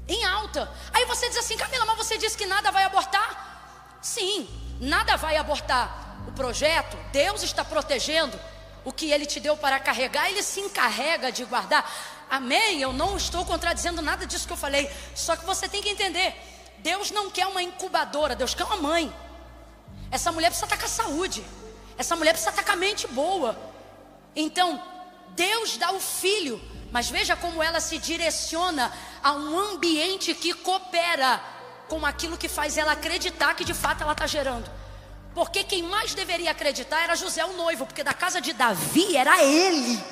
em alta. Aí você diz assim: Camila, mas você disse que nada vai abortar? Sim, nada vai abortar o projeto. Deus está protegendo o que Ele te deu para carregar. Ele se encarrega de guardar. Amém? Eu não estou contradizendo nada disso que eu falei. Só que você tem que entender: Deus não quer uma incubadora, Deus quer uma mãe. Essa mulher precisa estar com a saúde, essa mulher precisa estar com a mente boa. Então Deus dá o filho, mas veja como ela se direciona a um ambiente que coopera com aquilo que faz ela acreditar que de fato ela está gerando. Porque quem mais deveria acreditar era José, o noivo, porque da casa de Davi era ele.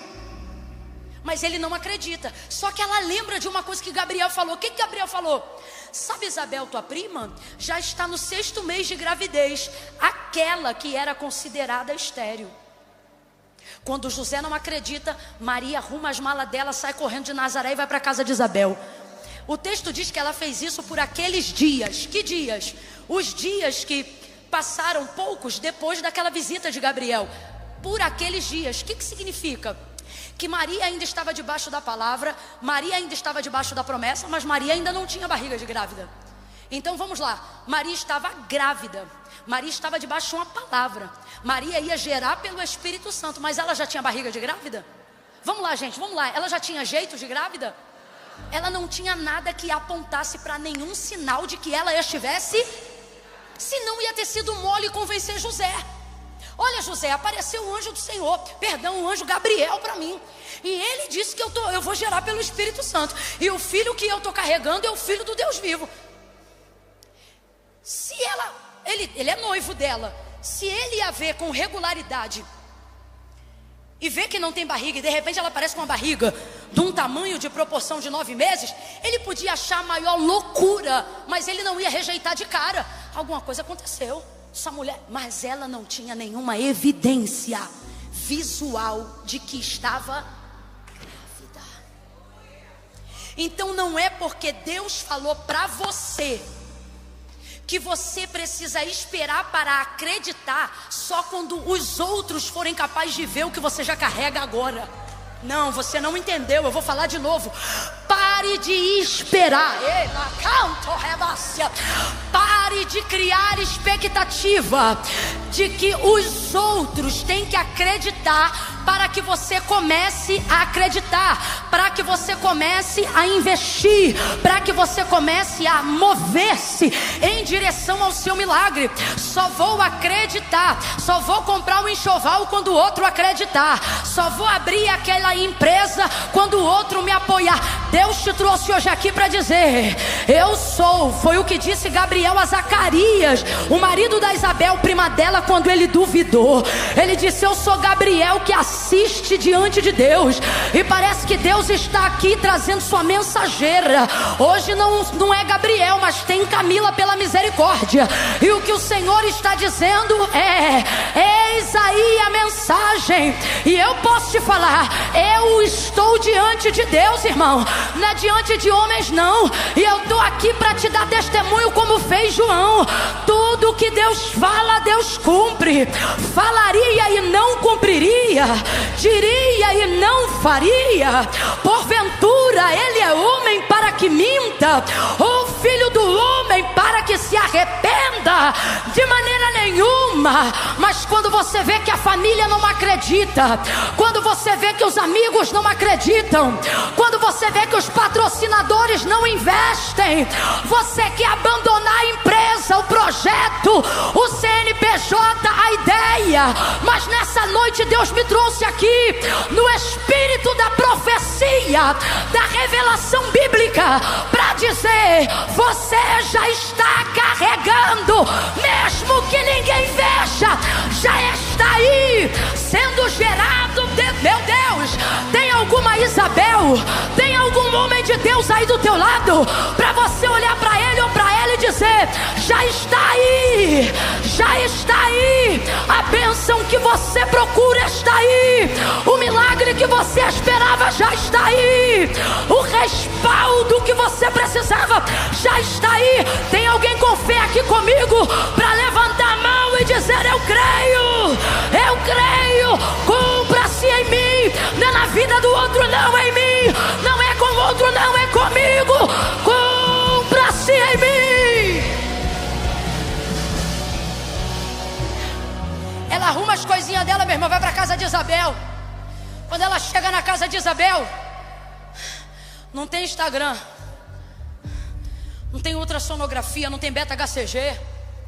Mas ele não acredita. Só que ela lembra de uma coisa que Gabriel falou. O que Gabriel falou? Sabe, Isabel, tua prima, já está no 6º mês de gravidez, aquela que era considerada estéril. Quando José não acredita, Maria arruma as malas dela, sai correndo de Nazaré e vai para a casa de Isabel. O texto diz que ela fez isso por aqueles dias. Que dias? Os dias que passaram poucos depois daquela visita de Gabriel. Por aqueles dias. O que significa? Que Maria ainda estava debaixo da palavra, Maria ainda estava debaixo da promessa, mas Maria ainda não tinha barriga de grávida. Então vamos lá, Maria estava grávida, Maria estava debaixo de uma palavra, Maria ia gerar pelo Espírito Santo, mas ela já tinha barriga de grávida? Vamos lá, gente, vamos lá. Ela já tinha jeito de grávida? Ela não tinha nada que apontasse para nenhum sinal de que ela estivesse, senão ia ter sido mole convencer José. Olha, José, apareceu o anjo do Senhor, perdão, o anjo Gabriel para mim, e ele disse que eu vou gerar pelo Espírito Santo, e o filho que eu estou carregando é o filho do Deus vivo. Se ele é noivo dela, se ele ia ver com regularidade e ver que não tem barriga, e de repente ela aparece com uma barriga de um tamanho, de proporção de 9 meses, ele podia achar a maior loucura, mas ele não ia rejeitar de cara. Alguma coisa aconteceu. Essa mulher, mas ela não tinha nenhuma evidência visual de que estava grávida. Então não é porque Deus falou para você que você precisa esperar para acreditar só quando os outros forem capazes de ver o que você já carrega agora. Não, você não entendeu, eu vou falar de novo. Pare de esperar. Pare de criar expectativa de que os outros têm que acreditar para que você comece a acreditar, para que você comece a investir, para que você comece a mover-se em direção ao seu milagre. Só vou acreditar, só vou comprar um enxoval quando o outro acreditar, só vou abrir aquela empresa quando o outro me apoiar. Deus te trouxe hoje aqui para dizer: eu sou. Foi o que disse Gabriel a Zacarias, o marido da Isabel, prima dela, quando ele duvidou. Ele disse: eu sou Gabriel que assiste diante de Deus. E parece que Deus está aqui trazendo sua mensageira. Hoje não é Gabriel, mas tem Camila pela misericórdia. E o que o Senhor está dizendo é: Eis aí a mensagem. E eu posso te falar, eu estou diante de Deus, irmão, não é diante de homens não. E eu estou aqui para te dar testemunho como fez João. Tudo que Deus fala, Deus cumpre. Falaria e não cumpriria, diria e não faria. Porventura ele é homem para que minta, ou filho do homem para que se arrependa? De maneira nenhuma. Mas quando você vê que a família não acredita, quando você vê que os amigos não acreditam, quando você vê que os patrocinadores não investem, você quer abandonar a empresa, o projeto, o CNPJ, a ideia. Mas nessa noite Deus me trouxe aqui no espírito da profecia, da revelação bíblica, para dizer: você já está carregando, mesmo que ninguém veja, já está aí sendo gerado. Meu Deus, tem alguma Isabel, tem algum homem de Deus aí do teu lado, para você olhar para ele ou para ela e dizer: já está aí, já está aí, a bênção que você procura está aí, o milagre que você esperava já está aí, o respaldo que você precisava já está aí. Tem alguém com fé aqui comigo para levantar a mão e dizer: eu creio, cumpra-se em mim, não é na vida do outro, não é em mim, não é com o outro, não é comigo, cumpra-se em mim. Ela arruma as coisinhas dela, meu irmão, vai para a casa de Isabel. Quando ela chega na casa de Isabel, não tem Instagram, não tem ultrassonografia, não tem beta-HCG.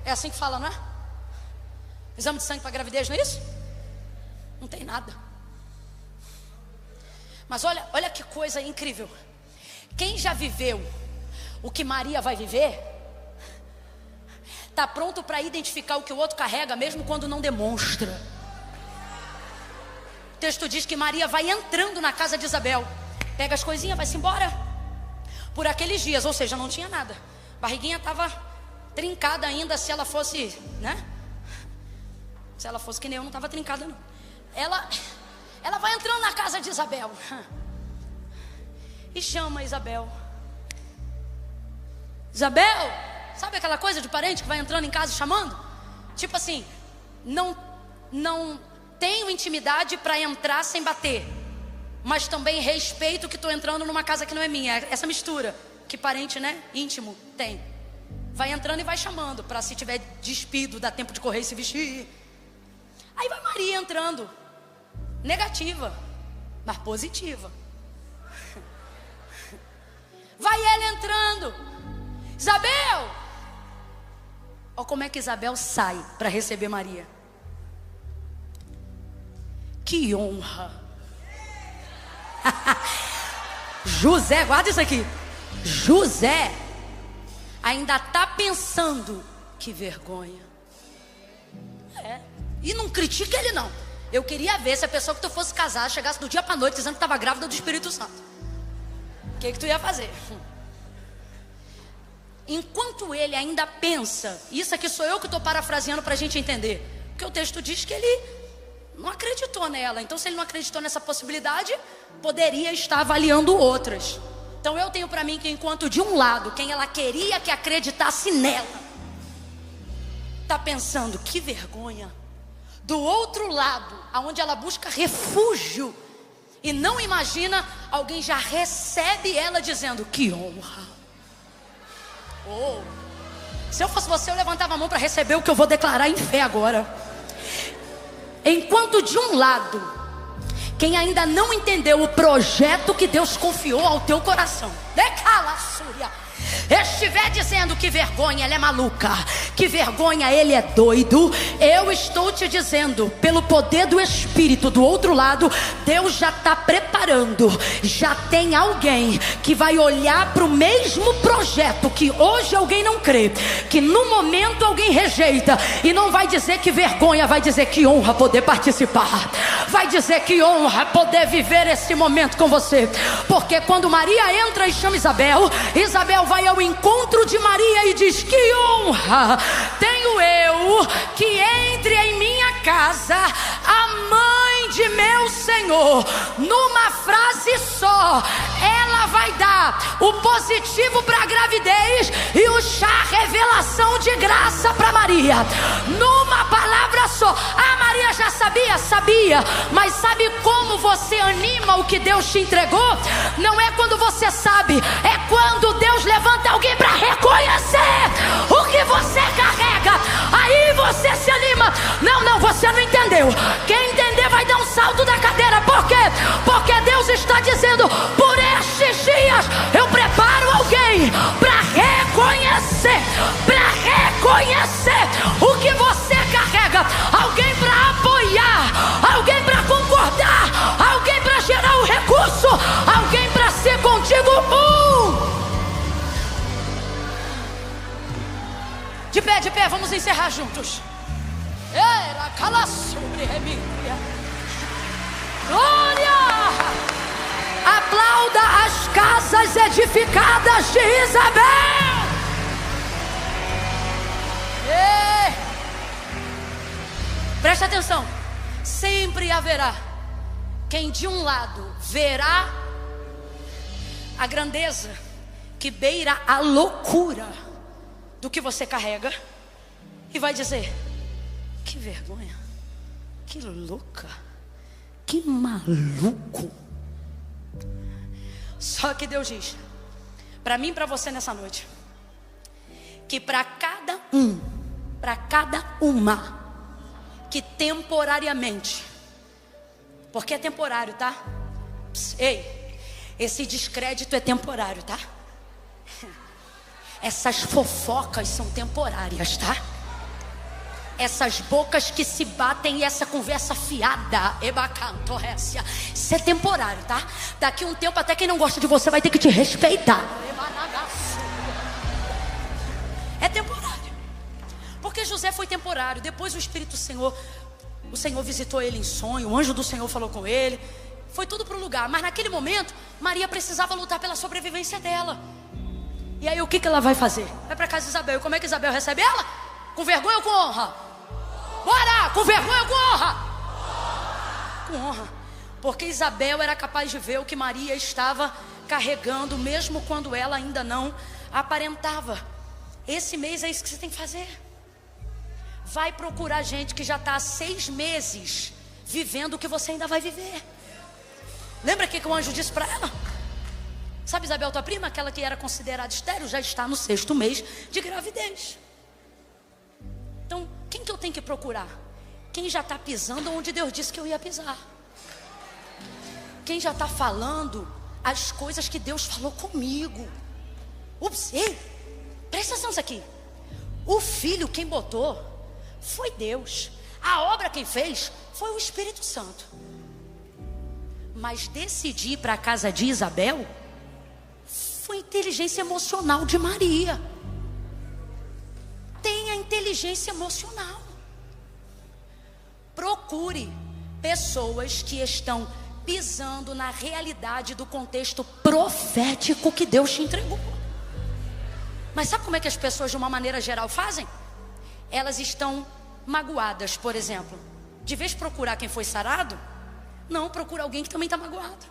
É assim que fala, não é? Exame de sangue para gravidez, não é isso? Não tem nada. Mas olha que coisa incrível. Quem já viveu o que Maria vai viver, está pronto para identificar o que o outro carrega, mesmo quando não demonstra. O texto diz que Maria vai entrando na casa de Isabel, pega as coisinhas, vai-se embora. Por aqueles dias, ou seja, não tinha nada. Barriguinha estava trincada ainda. Se ela fosse, né? Se ela fosse que nem eu, não estava trincada não. Ela vai entrando na casa de Isabel e chama Isabel. Isabel, sabe aquela coisa de parente que vai entrando em casa chamando? Tipo assim, não tenho intimidade para entrar sem bater, mas também respeito que estou entrando numa casa que não é minha. Essa mistura que parente, né, íntimo tem. Vai entrando e vai chamando, para se tiver despido, dá tempo de correr e se vestir. Aí vai Maria entrando, negativa, mas positiva. Vai ela entrando. Isabel! Olha como é que Isabel sai para receber Maria. Que honra! José, guarda isso aqui. José ainda está pensando: que vergonha. E não critica ele não. Eu queria ver se a pessoa que tu fosse casar chegasse do dia para noite dizendo que estava grávida do Espírito Santo. O que tu ia fazer? Enquanto ele ainda pensa, isso aqui sou eu que estou parafraseando para a gente entender, porque o texto diz que ele não acreditou nela. Então, se ele não acreditou nessa possibilidade, poderia estar avaliando outras. Então eu tenho para mim que enquanto de um lado quem ela queria que acreditasse nela está pensando: que vergonha. Do outro lado, aonde ela busca refúgio e não imagina, alguém já recebe ela dizendo: que honra. Oh, se eu fosse você, eu levantava a mão para receber o que eu vou declarar em fé agora. Enquanto de um lado, quem ainda não entendeu o projeto que Deus confiou ao teu coração, decala, Súria, estiver dizendo: que vergonha, ela é maluca, que vergonha, ele é doido, eu estou te dizendo, pelo poder do Espírito, do outro lado, Deus já está preparando, já tem alguém que vai olhar para o mesmo projeto que hoje alguém não crê, que no momento alguém rejeita, e não vai dizer que vergonha, vai dizer que honra poder participar, vai dizer que honra poder viver esse momento com você. Porque quando Maria entra e chama Isabel, Isabel vai ao encontro de Maria e diz: que honra tenho eu que entre em minha casa, a mãe de meu Senhor. Numa frase só, ela vai dar o positivo para a gravidez e o chá revelação de graça para Maria. Numa palavra só. Ah, Maria já sabia? Sabia. Mas sabe como você anima o que Deus te entregou? Não é quando você sabe, é quando Deus levanta alguém para reconhecer o que você carrega. Aí você se anima. Não, você não entendeu. Quem entender vai dar um salto da cadeira. Por quê? Porque Deus está dizendo: por estes dias eu preparo alguém para reconhecer o que você carrega. Alguém para apoiar, alguém para concordar, alguém para gerar o recurso, alguém para ser contigo De pé, vamos encerrar juntos. Glória! Aplauda as casas edificadas de Isabel. Presta atenção. Sempre haverá quem de um lado verá a grandeza que beira a loucura do que você carrega e vai dizer: que vergonha, que louca, que maluco. Só que Deus diz para mim e para você nessa noite que para cada uma que temporariamente, porque é temporário, tá? Ei, esse descrédito é temporário, tá? Essas fofocas são temporárias, tá? Essas bocas que se batem e essa conversa fiada, isso é temporário, tá? Daqui um tempo até quem não gosta de você vai ter que te respeitar. É temporário. Porque José foi temporário. Depois o Senhor visitou ele em sonho. O anjo do Senhor falou com ele. Foi tudo para o lugar. Mas naquele momento Maria precisava lutar pela sobrevivência dela. E aí o que ela vai fazer? Vai para casa de Isabel. E como é que Isabel recebe ela? Com vergonha ou com honra? Bora! Com vergonha ou com honra? Com honra. Porque Isabel era capaz de ver o que Maria estava carregando, mesmo quando ela ainda não aparentava. Esse mês é isso que você tem que fazer. Vai procurar gente que já está há 6 meses vivendo o que você ainda vai viver. Lembra o que o anjo disse para ela? Sabe Isabel, tua prima, aquela que era considerada estéril, já está no 6º mês de gravidez. Então, quem que eu tenho que procurar? Quem já está pisando onde Deus disse que eu ia pisar. Quem já está falando as coisas que Deus falou comigo. Ups, ei, presta atenção nisso aqui. O filho quem botou foi Deus. A obra quem fez foi o Espírito Santo. Mas decidir ir para a casa de Isabel foi a inteligência emocional de Maria. Tenha inteligência emocional. Procure pessoas que estão pisando na realidade do contexto profético que Deus te entregou. Mas sabe como é que as pessoas de uma maneira geral fazem? Elas estão magoadas, por exemplo. De vez de procurar quem foi sarado, não, procura alguém que também está magoado.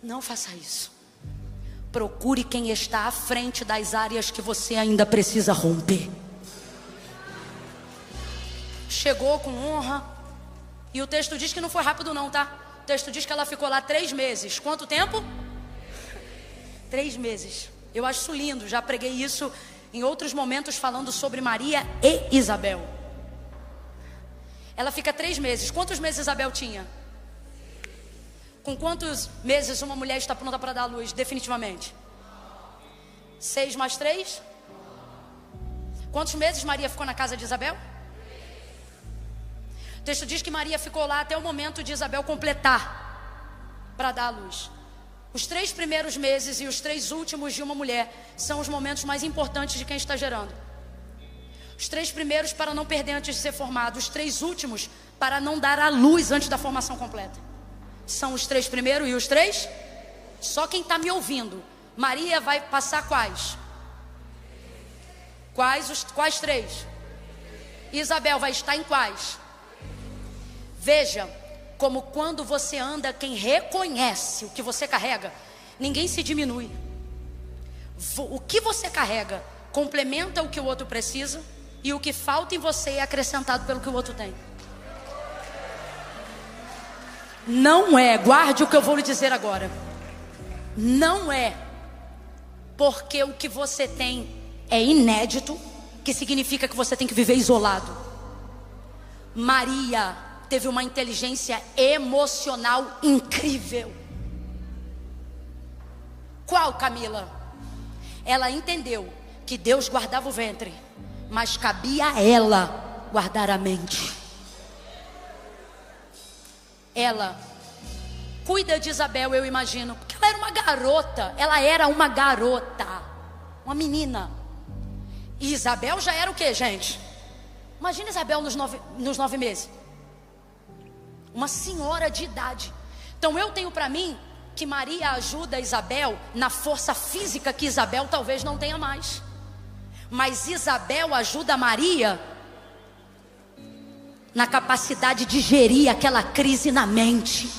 Não faça isso. Procure quem está à frente das áreas que você ainda precisa romper. Chegou com honra. E o texto diz que não foi rápido não, tá? O texto diz que ela ficou lá 3 meses. Quanto tempo? 3 meses. Eu acho isso lindo. Já preguei isso em outros momentos falando sobre Maria e Isabel. Ela fica 3 meses. Quantos meses Isabel tinha? Com quantos meses uma mulher está pronta para dar à luz, definitivamente? 6 mais 3? Quantos meses Maria ficou na casa de Isabel? O texto diz que Maria ficou lá até o momento de Isabel completar para dar à luz. Os 3 primeiros meses e os 3 últimos de uma mulher são os momentos mais importantes de quem está gerando. Os 3 primeiros para não perder antes de ser formado. Os 3 últimos para não dar à luz antes da formação completa. São os 3 primeiros e os 3? Só quem está me ouvindo. Maria vai passar quais? Quais 3? Isabel vai estar em quais? Veja como quando você anda, quem reconhece o que você carrega, ninguém se diminui. O que você carrega complementa o que o outro precisa, e o que falta em você é acrescentado pelo que o outro tem. Não é, guarde o que eu vou lhe dizer agora. Não é porque o que você tem é inédito que significa que você tem que viver isolado. Maria teve uma inteligência emocional incrível. Qual, Camila? Ela entendeu que Deus guardava o ventre, mas cabia a ela guardar a mente. Ela cuida de Isabel, eu imagino, porque ela era uma garota. Ela era uma garota, uma menina. E Isabel já era o que, gente? Imagina Isabel nos 9 meses. Uma senhora de idade. Então eu tenho para mim que Maria ajuda Isabel na força física que Isabel talvez não tenha mais. Mas Isabel ajuda Maria na capacidade de gerir aquela crise na mente.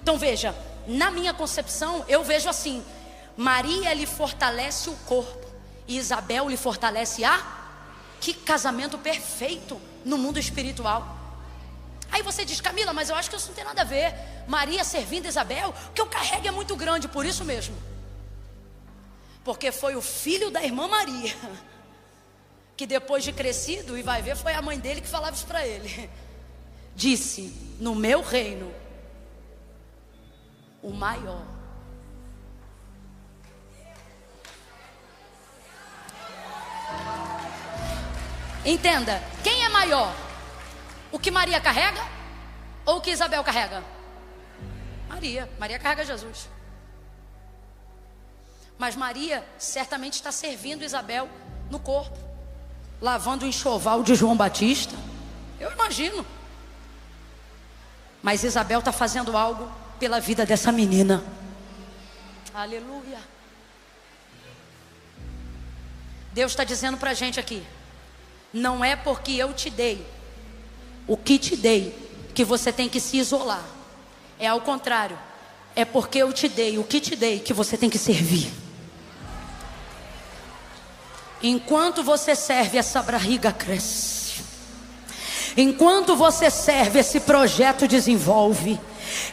Então veja, na minha concepção eu vejo assim: Maria lhe fortalece o corpo e Isabel lhe fortalece que casamento perfeito no mundo espiritual. Aí você diz: Camila, mas eu acho que isso não tem nada a ver. Maria servindo Isabel, o que eu carrego é muito grande. Por isso mesmo, porque foi o filho da irmã Maria que depois de crescido, e vai ver, foi a mãe dele que falava isso para ele. Disse: no meu reino, o maior. Entenda, quem é maior? O que Maria carrega ou o que Isabel carrega? Maria carrega Jesus. Mas Maria certamente está servindo Isabel no corpo, lavando o enxoval de João Batista, eu imagino. Mas Isabel está fazendo algo pela vida dessa menina. Aleluia. Deus está dizendo para a gente aqui: não é porque eu te dei o que te dei que você tem que se isolar. É ao contrário, é porque eu te dei o que te dei que você tem que servir. Enquanto você serve, essa barriga cresce. Enquanto você serve, esse projeto desenvolve.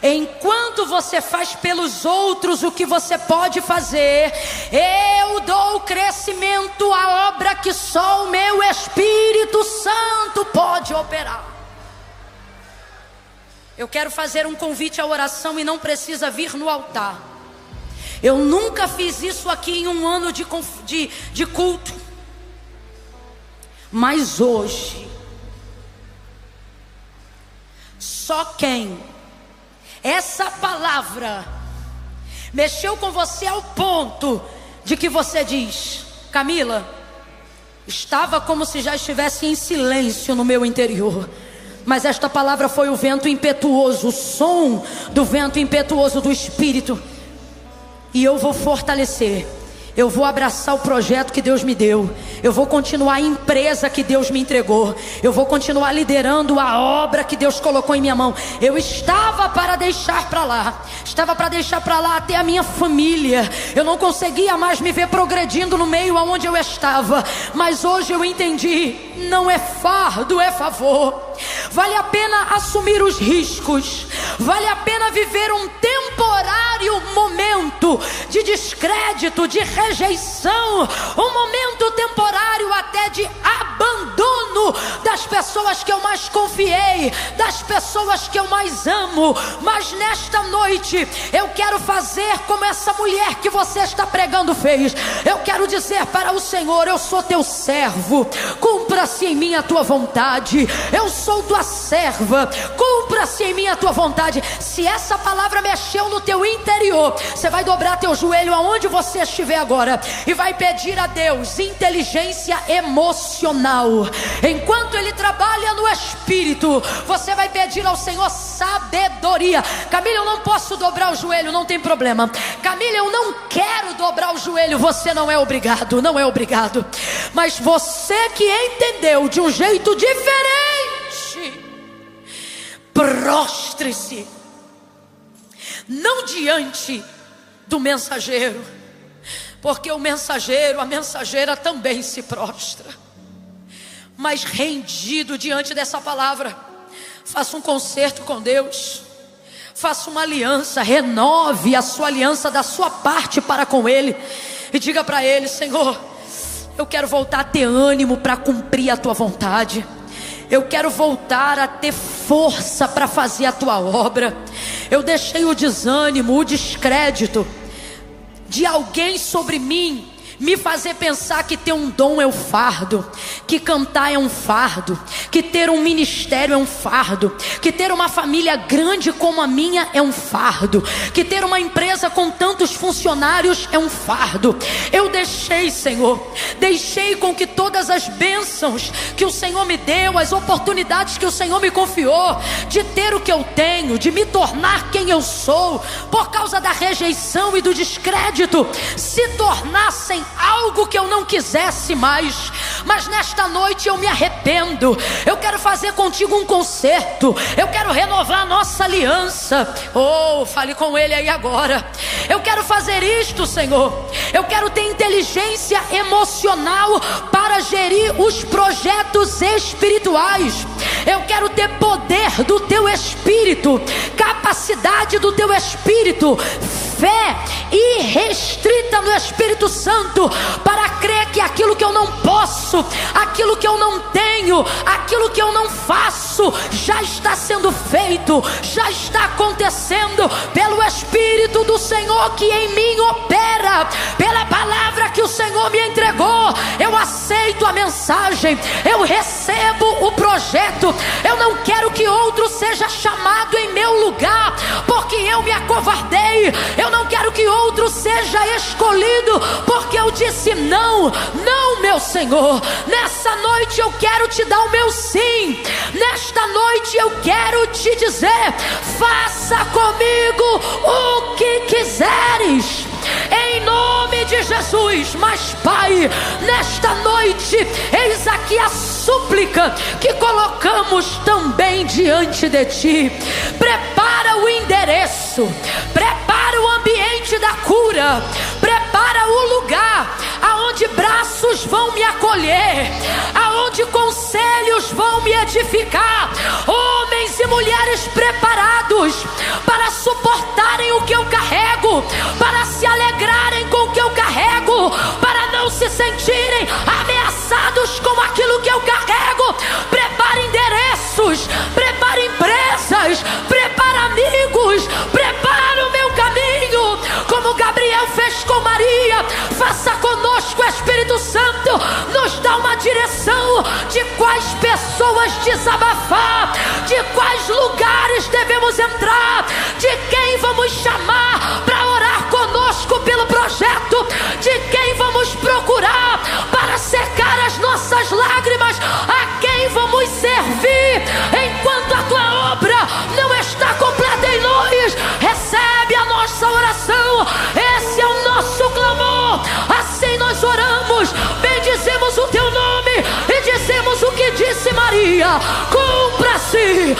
Enquanto você faz pelos outros o que você pode fazer, eu dou crescimento à obra que só o meu Espírito Santo pode operar. Eu quero fazer um convite à oração e não precisa vir no altar. Eu nunca fiz isso aqui em um ano de culto. Mas hoje, só quem essa palavra mexeu com você ao ponto de que você diz: Camila, estava como se já estivesse em silêncio no meu interior, mas esta palavra foi o vento impetuoso, o som do vento impetuoso do Espírito, e eu vou fortalecer. Eu vou abraçar o projeto que Deus me deu. Eu vou continuar a empresa que Deus me entregou. Eu vou continuar liderando a obra que Deus colocou em minha mão. Eu estava para deixar para lá. Estava para deixar para lá até a minha família. Eu não conseguia mais me ver progredindo no meio aonde eu estava. Mas hoje eu entendi: não é fardo, é favor. Vale a pena assumir os riscos. Vale a pena viver um temporário momento de descrédito, de rejeição, um momento temporário até de abandono das pessoas que eu mais confiei, das pessoas que eu mais amo. Mas nesta noite eu quero fazer como essa mulher que você está pregando fez. Eu quero dizer para o Senhor: eu sou teu servo, cumpra-se em mim a tua vontade. Eu sou tua serva, cumpra-se em mim a tua vontade. Se essa palavra mexeu no teu interior, você vai dobrar teu joelho aonde você estiver agora e vai pedir a Deus inteligência emocional. Enquanto Ele trabalha no espírito. Você vai pedir ao Senhor sabedoria. Camila, eu não posso dobrar o joelho, não tem problema. Camila, eu não quero dobrar o joelho. Você não é obrigado, não é obrigado. Mas você que entendeu de um jeito diferente, prostre-se, não diante do mensageiro, porque o mensageiro, a mensageira também se prostra, mas rendido diante dessa palavra. Faça um concerto com Deus, faça uma aliança, renove a sua aliança da sua parte para com Ele, e diga para Ele: Senhor, eu quero voltar a ter ânimo para cumprir a Tua vontade. Eu quero voltar a ter força para fazer a Tua obra. Eu deixei o desânimo, o descrédito de alguém sobre mim me fazer pensar que ter um dom é um fardo, que cantar é um fardo, que ter um ministério é um fardo, que ter uma família grande como a minha é um fardo, que ter uma empresa com tantos funcionários é um fardo. Eu deixei, Senhor, deixei com que todas as bênçãos que o Senhor me deu, as oportunidades que o Senhor me confiou, de ter o que eu tenho, de me tornar quem eu sou, por causa da rejeição e do descrédito, se tornassem algo que eu não quisesse mais. Mas nesta noite eu me arrependo. Eu quero fazer contigo um concerto. Eu quero renovar a nossa aliança. Oh, fale com Ele aí agora. Eu quero fazer isto, Senhor. Eu quero ter inteligência emocional para gerir os projetos espirituais. Eu quero ter poder do Teu Espírito, capacidade do Teu Espírito, fé irrestrita no Espírito Santo, para crer que aquilo que eu não posso, aquilo que eu não tenho, aquilo que eu não faço, já está sendo feito, já está acontecendo pelo Espírito do Senhor que em mim opera, pela palavra que o Senhor me entregou. Eu aceito a mensagem, eu recebo o projeto. Eu não quero que outro seja chamado em meu lugar, porque eu me acovardei. Eu não quero que outro seja escolhido, porque eu disse não. Não, meu Senhor, nessa noite eu quero te dar o meu sim. Nesta noite eu quero te dizer: faça comigo o que quiseres, em nome de Jesus. Mas Pai, nesta noite, eis aqui a súplica que colocamos também diante de Ti. Prepara o endereço, prepara o ambiente da cura, prepara o lugar aonde braços vão me acolher, aonde conselhos vão me edificar, homens e mulheres preparados para suportarem o que eu carrego, para se alegrarem com o que eu carrego, para não se sentirem ameaçados com aquilo que eu carrego. Prepara endereços, prepara empresas, prepara amigos, prepara o meu caminho, como Gabriel fez com Maria. Faça conosco, Espírito Santo, nos dá uma direção de quais pessoas desabafar, de quais lugares devemos entrar, de quem vamos chamar para orar conosco pelo projeto, de quem vamos procurar para secar as nossas lágrimas, a quem vamos servir enquanto a Tua obra não está completa em nós. Recebe a nossa oração, esse é o nosso clamor. Assim nós oramos, bendizemos o Teu nome e dizemos o que disse Maria: cumpra-se.